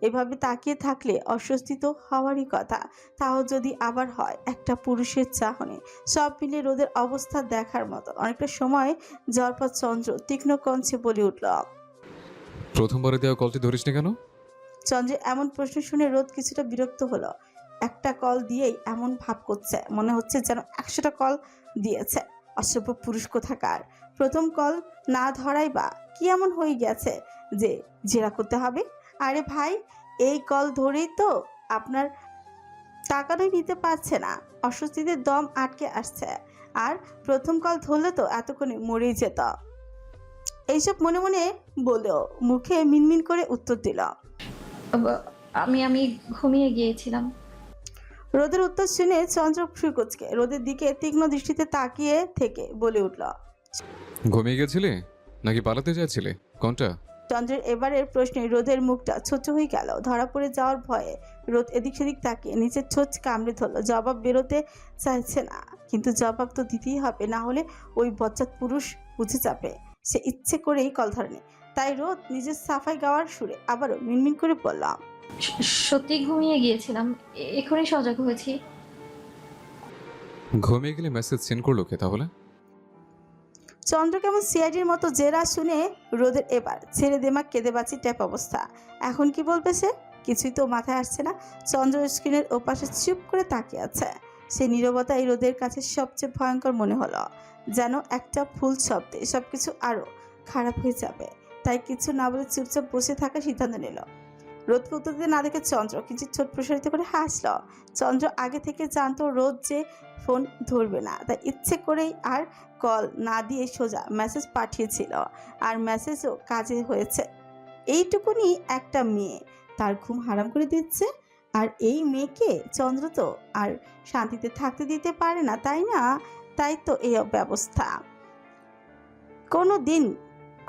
এভাবে তাকিয়ে থাকলে অস্বস্তি তো হওয়ারই কথা, তাও যদি আবার হয় একটা পুরুষের চাহনি। সব মিলে রোদের অবস্থা দেখার মতো। অনেকটা সময় যাওয়ার পর চন্দ্র তীক্ষ্ণ কণ্ঠে বলে উঠল, প্রথমবারে দেওয়া কলটি ধরিস না কেন? চন্দ্রের এমন প্রশ্ন শুনে রোদ কিছুটা বিরক্ত হলো। একটা কল দিয়েই এমন ভাব করছে, মনে হচ্ছে যেন 100টা কল দিয়েছে। অসভ্য পুরুষ কোথাকার। প্রথম কল না ধরাই বা কি এমন হয়ে গেছে যে জেরা করতে হবে? আরে ভাই, এই কল ধরেই তো আপনার টাকাটাই নিতে পারছে না, অস্বস্তিতে দম আটকে আসছে। আর প্রথম কল ধরলে তো এতক্ষণে মরেই যেত। এইসব মনে মনে বলেও মুখে মিনমিন করে উত্তর দিল। আমি ঘুমিয়ে গিয়েছিলাম। রোদের উত্তর শুনে চন্দ্র ফ্রিকুচকে রোদের দিকে তীক্ষ্ণ দৃষ্টিতে তাকিয়ে থেকে বলে উঠল, ঘুমিয়ে গেছিলে নাকি পালাতে চাইছিলে, কোনটা? চন্দ্রের এবারের প্রশ্নে রোদের মুখটা ছোট হয়ে গেল। ধরা পড়ে যাওয়ার ভয়ে রোদ এদিক সেদিক তাকিয়ে নিচের ছোট কামড়ে ধরল। জবাব বেরোতে চাইছে না, কিন্তু জবাব তো দিতেই হবে, না হলে ওই বজ্জাত পুরুষ বুঝে যাবে সে ইচ্ছে করেই কল ধরেনি। তাই রোদ নিজের সাফাই গাওয়ার সুরে আবারও মিনমিন করে বললাম, সত্যি ঘুমিয়ে গিয়েছিলাম, এখনই সজাগ হয়েছি। ঘুমিয়ে গেলে মেসেজ সেন্ড করলো কে তাহলে? চন্দ্র কেমন সিআইডির মতো জেরা শুনে রোদের এবার ছেড়ে দেমাক কেঁদে বাঁচি ট্যাপ অবস্থা। এখন কি বলবে সে? কিছুই তো মাথায় আসছে না। চন্দ্র স্ক্রিনের ওপাশে চুপ করে তাকিয়ে আছে। সে নীরবতাই রোদের কাছে সবচেয়ে ভয়ঙ্কর মনে হলো, যেন একটা ফুল শব্দে সবকিছু আরো খারাপ হয়ে যাবে। তাই কিছু না বলে চুপচাপ বসে থাকার সিদ্ধান্ত নিল। রোদকে উত্তর দিতে না দেখে চন্দ্র কিছু ছোট প্রসারিত করে হাসল। চন্দ্র আগে থেকে জানতো রোদ যে ফোন ধরবে না, তাই ইচ্ছে করেই আর কল না দিয়ে সোজা মেসেজ পাঠিয়েছিল। আর মেসেজও কাজে হয়েছে। এইটুকুনি একটা মেয়ে তার ঘুম হারাম করে দিচ্ছে, আর এই মেয়েকে চন্দ্র তো আর শান্তিতে থাকতে দিতে পারে না, তাই না? তাই তো এই ব্যবস্থা।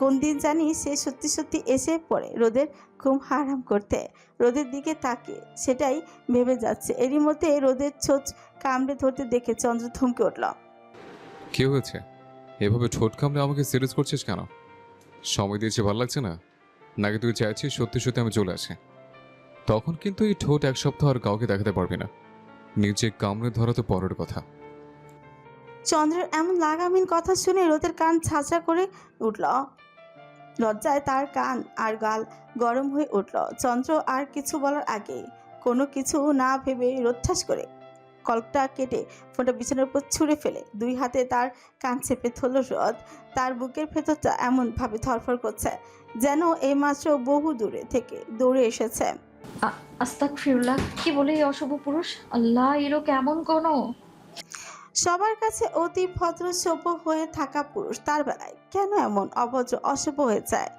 কোন দিন জানি সে সত্যি সত্যি এসে পড়ে রোদের ঘুম হারাম করতে। রোদের দিকে তাকিয়ে সেটাই ভেবে যাচ্ছে। এরই মধ্যে রোদের ছোট কামড়ে ধরতে দেখে চন্দ্র থমকে উঠল। কি হয়েছে? এভাবে ঠোঁট কামড়ে আমাকে সিরিয়াস করছিস কেন? সময় দিয়েছে ভালো লাগছে না, নাকি তুই চাইছিস সত্যি সত্যি আমি চলে আসি? তখন কিন্তু এই ঠোঁট এক সপ্তাহ আর কাউকে দেখাতে পারবি না। নিচে কামড়ে ধরা তো পরের কথা। চন্দ্রের এমন লাগামহীন কথা শুনে রোদের কান ঝাঁঝরা করে উঠল। লজ্জায় তার কান আর গাল গরম হয়ে উঠল। চন্দ্র আর কিছু বলার আগে কোনো কিছু না ভেবে রোদঠাস করে কলটা কেটে ফোনটা বিছানার উপর ছুঁড়ে ফেলে দুই হাতে তার কান চেপে ধরল রোদ। তার বুকের ভেতরটা এমনভাবে ধরফর করছে যেন এইমাত্র বহু দূরে থেকে দৌড়ে এসেছে। আস্তাগফিরুল্লাহ, কি বলে এই অশুভ পুরুষ! আল্লাহ, এলো কেমন কোনো সবার কাছে অতি ভদ্র সভ্য হয়ে থাকা পুরুষ তার বেলায় কেন এমন অভদ্র অসভ্য হয়ে যায়?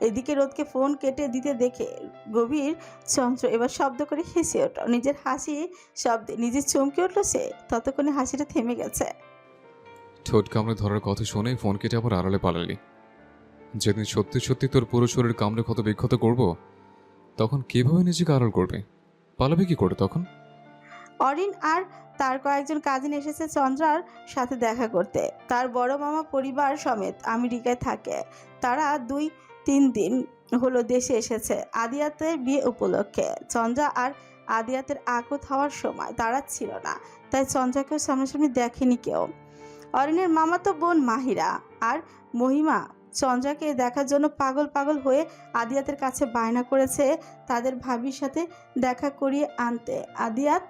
এদিকে রোদকে ফোন কেটে দিতে দেখে গভীর চন্দ্র এবার শব্দ করে হেসে উঠল। নিজের হাসি শব্দে নিজে চমকে উঠল সে। ততক্ষণে হাসিটা থেমে গেছে। ঠোঁট কামড়ে ধরার কথা শুনে ফোন কেটে আবার আড়ালে পালালি। যেদিন সত্যি সত্যি তোর পুরো শরীর কামড়ে ক্ষত বিক্ষত করব, তখন কিভাবে নিজেকে আড়াল করবে? পালাবে কি করে তখন? অরিন আর তার কয়েকজন কাজিন এসেছে চন্দ্রার সাথে দেখা করতে। তার বড় মামা পরিবার সমেত আমেরিকায় থাকে। তারা 2-3 দিন হলো দেশে এসেছে আদিয়াতের বিয়ে উপলক্ষে। চন্দ্রা আর আদিয়াতের আকত হওয়ার সময় তারা ছিল না, তাই চন্দ্রাকেও সামনাসামনি দেখেনি কেউ। অরিনের মামাতো বোন মাহিরা আর মহিমা চন্দ্রাকে দেখার জন্য পাগল পাগল হয়ে আদিয়াতের কাছে বায়না করেছে তাদের ভাবির সাথে দেখা করিয়ে আনতে। আদিয়াত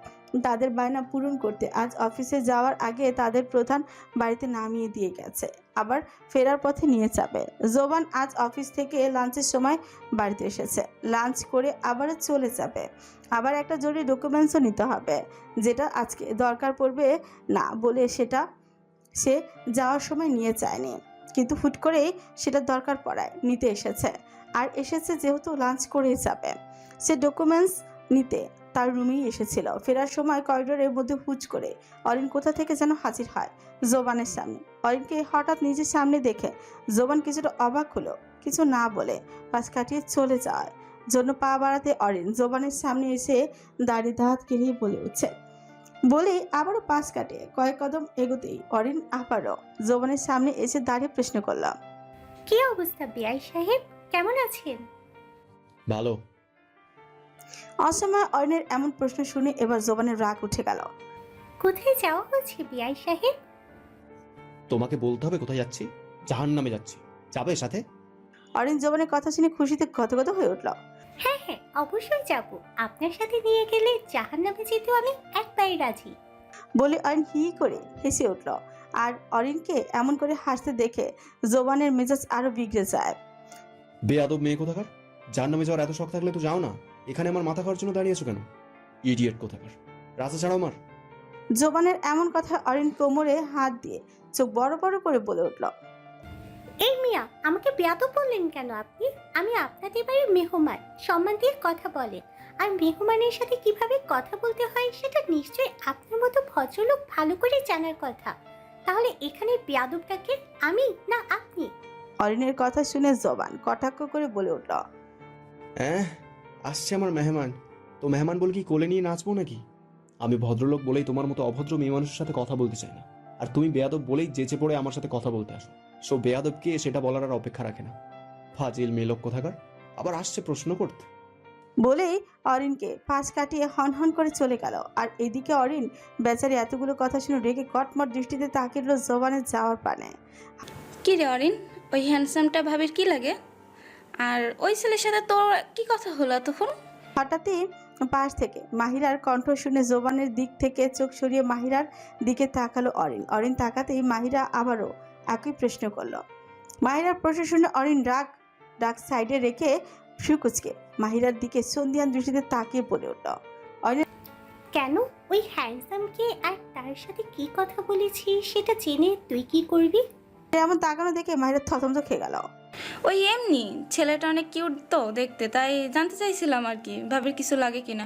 তাদের বায়না পূরণ করতে আজ অফিসে যাওয়ার আগে তাদের প্রধান বাড়িতে নামিয়ে দিয়ে গেছে, আবার ফেরার পথে নিয়ে যাবে। জোবান আজ অফিস থেকে লাঞ্চের সময় বাড়িতে এসেছে, লাঞ্চ করে আবারও চলে যাবে। আবার একটা জরুরি ডকুমেন্টসও নিতে হবে, যেটা আজকে দরকার পড়বে না বলে সেটা সে যাওয়ার সময় নিয়ে যায়নি, কিন্তু হুট করেই সেটা দরকার পড়ায় নিতে এসেছে। আর এসেছে যেহেতু লাঞ্চ করেই যাবে, সে ডকুমেন্টস নিতে তার রুমেই এসেছিল। ফেরার সময় করিডোরের মধ্যে হুট করে অরিন কোথা থেকে যেন হাজির হয় জোবানের সামনে। অরিনকে হঠাৎ নিজের সামনে দেখে জোবান কিছুটা অবাক হলো, কিছু না বলে পাশ কাটিয়ে চলে যাওয়ার জন্য পা বাড়াতে অরিন জোবানের সামনে এসে দাঁড়িয়ে দাঁত কেলিয়ে বলে উঠছে। বলে আবারও পাশ কাটে কয়েক কদম এগোতেই অরিন আবারও জোবানের সামনে এসে দাঁড়িয়ে প্রশ্ন করলাম, কি অবস্থা বিআই সাহেব, কেমন আছেন? ভালো। অসময় অরিনের এমন প্রশ্ন শুনে এবার জোবানের রাগ উঠে গেল। কোথায় যাওয়া হচ্ছে বিআই সাহেব? তোমাকে বলতে হবে কোথায় যাচ্ছি? জাহান্নামে যাচ্ছি, যাবে সাথে? অরিন জোবানের কথা শুনে খুশিতে গদগদ হয়ে উঠল। হ্যাঁ হ্যাঁ, অবশ্যই যাব। আপনার সাথে নিয়ে গেলে জাহান্নামে যেতেও আমি একবারই রাজি। বলে অরিন হি করে হেসে উঠল। আর অরিনকে এমন করে হাসতে দেখে জোবানের মেজাজ আরো বিগড়ে যায়। বেয়াদব মেয়ে কোথাকার, জাহান্নামে যাওয়ার এত শখ থাকলে তো যাও না, এখানে আমার মাথা খাওয়ার জন্য দাঁড়িয়েছো কেন? ইডিয়েট কোথাকার, রাস্তা ছাড়াও আমার। জোবানের এমন কথা অরিন কোমরে হাত দিয়ে চোখ বড় বড় করে বলে উঠল। এই মিয়া, আমাকে বেয়াদব বললেন কেন আপনি? আমি আপনাদের বাড়ির মেহমান, সম্মান দিয়ে কথা বলেন। আর মেহমানের সাথে কিভাবে কথা বলতে হয় সেটা নিশ্চয়ই আপনার মতো ভদ্রলোক ভালো করে জানার কথা। তাহলে এখানে বেয়াদবটাকে আমি না আপনি? অরিনের কথা শুনে জোবান কটাক্ষ করে বলে উঠল। আসছে আমার মেহমান, তো মেহমান বলে কি কোলে নিয়ে নাচবো নাকি? আমি ভদ্রলোক বলেই তোমার মতো অভদ্র মেয়ে মানুষের সাথে কথা বলতে চাই না, আর তুমি বেয়াদব বলেই যেচে পড়ে আমার সাথে কথা বলতে আসো। সো বেয়াদবকে সেটা বলার আর অপেক্ষা রাখে না। ফাজিল মেয়ে লোক কোথাকার, আবার আসছে প্রশ্ন করতে। বলেই অরিনকে পাশ কাটিয়ে হন করে চলে গেল। আর এদিকে অরিন বেচারি এতগুলো কথা শুনে রেগে কটমট দৃষ্টিতে তাকিয়ে রইল জোবানের যাওয়ার পানে। কি রে অরিন, ওই হ্যান্ডসামটা ভাবির কি লাগে? আর ওই ছেলের সাথে তোর কি কথা হলো তখন? হঠাৎই পাশ থেকে মাহিরার কণ্ঠ শুনে জোবানের দিক থেকে চোখ সরিয়ে মাহিরার দিকে তাকালো অরিন। অরিন তাকাতেই মাহিরা আবারও একই প্রশ্ন করলো। মাহিরার প্রশ্ন শুনে অরিন রাগ সাইডে রেখে সুকুচকে মাহিরার দিকে সন্ধিয়ান দৃষ্টিতে তাকিয়ে বলে উঠল। অরিন, কেন? ওই হ্যান্ডসামকে আর তার সাথে কি কথা বলেছি সেটা জেনে তুই কি করবি? এমন তাকানো দেখে মাহিরা থতমত খেয়ে গেল। ওই এমনি, ছেলেটা অনেক কিউট তো দেখতে, তাই জানতে চাইছিলাম আর কি ভাবির কিছু লাগে কিনা।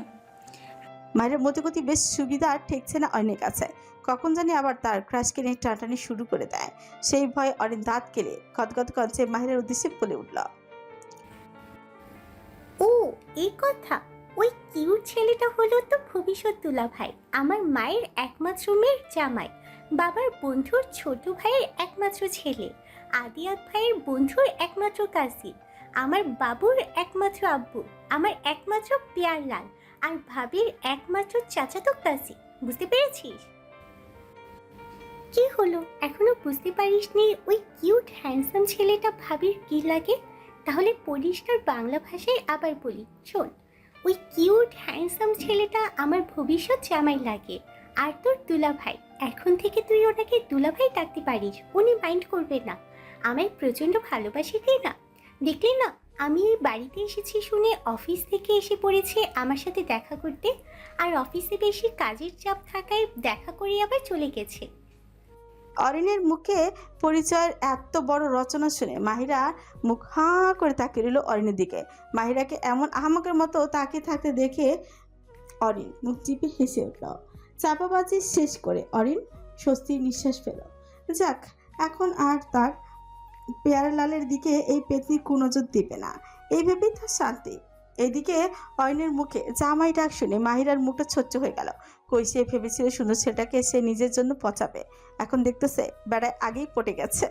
মাহিরার মতিগতি বেশ সুবিধা ঠেকছে না অরিনের কাছে, কখন জানি আবার তার ক্রাশকে নিয়ে টানাটানি শুরু করে দেয়। সেই ভয়ে অরিন দাঁত কেলে গদগদ কঞ্চে মাহিরার উদ্দেশ্যে বলে উঠল। ও এই কথা, ওই কিউট ছেলেটা হলো তো ভবিষ্যৎ দুলাভাই, আমার মায়ের একমাত্র মেয়ের জামাই, বাবার বন্ধুর ছোট ভাইয়ের একমাত্র ছেলে, আদিয়াত ভাইয়ের বন্ধুর একমাত্র কাজিন, আমার বাবুর একমাত্র আব্বু, আমার একমাত্র পিয়ারলাল, আর ভাবির একমাত্র চাচাতো কাজিন। বুঝতে পেরেছিস? কি হলো, এখনো বুঝতে পারিসনি ওই কিউট হ্যান্ডসাম ছেলেটা ভাবির কি লাগে? তাহলে পরিষ্কার বাংলা ভাষায় আবার বলি, শোন, ওই কিউট হ্যান্ডসাম ছেলেটা আমার ভবিষ্যৎ জামাই লাগে। আর তোর দুলাভাই, এখন থেকে তুই ওনাকে দুলাভাই ডাকতে পারিস, উনি মাইন্ড করবে না। আমায় প্রচণ্ড ভালোবাসি তাই না? দেখলি না, আমি এই বাড়িতে এসেছি শুনে অফিস থেকে এসে পড়েছে আমার সাথে দেখা করতে, আর অফিসে বেশি কাজের চাপ থাকায় দেখা করে আবার চলে গেছে। অরিনের মুখে পরিচয়ের এত বড় রচনা শুনে মাহিরা মুখ হাঁ করে তাকিয়ে রইল অরিনের দিকে। মাহিরাকে এমন আহামকের মতো তাকিয়ে থাকতে দেখে অরিন মুখ চিপে হেসে উঠল। চাপাবাজি শেষ করে অরিন স্বস্তির নিঃশ্বাস ফেল। যাক, এখন আর তার পেয়ারলালের দিকে এই পেতনি কুনজর দিবে না, এই ভেবেই তার শান্তি। এদিকে অরিনের মুখে জামাই ডাক শুনে মাহিরার মুখটা ছোট্ট হয়ে গেল। কই সে ভেবেছিল সুন্দর ছেলেটাকে সে নিজের জন্য পচাবে, এখন দেখতেছে বেড়ায় আগেই পটে গেছে।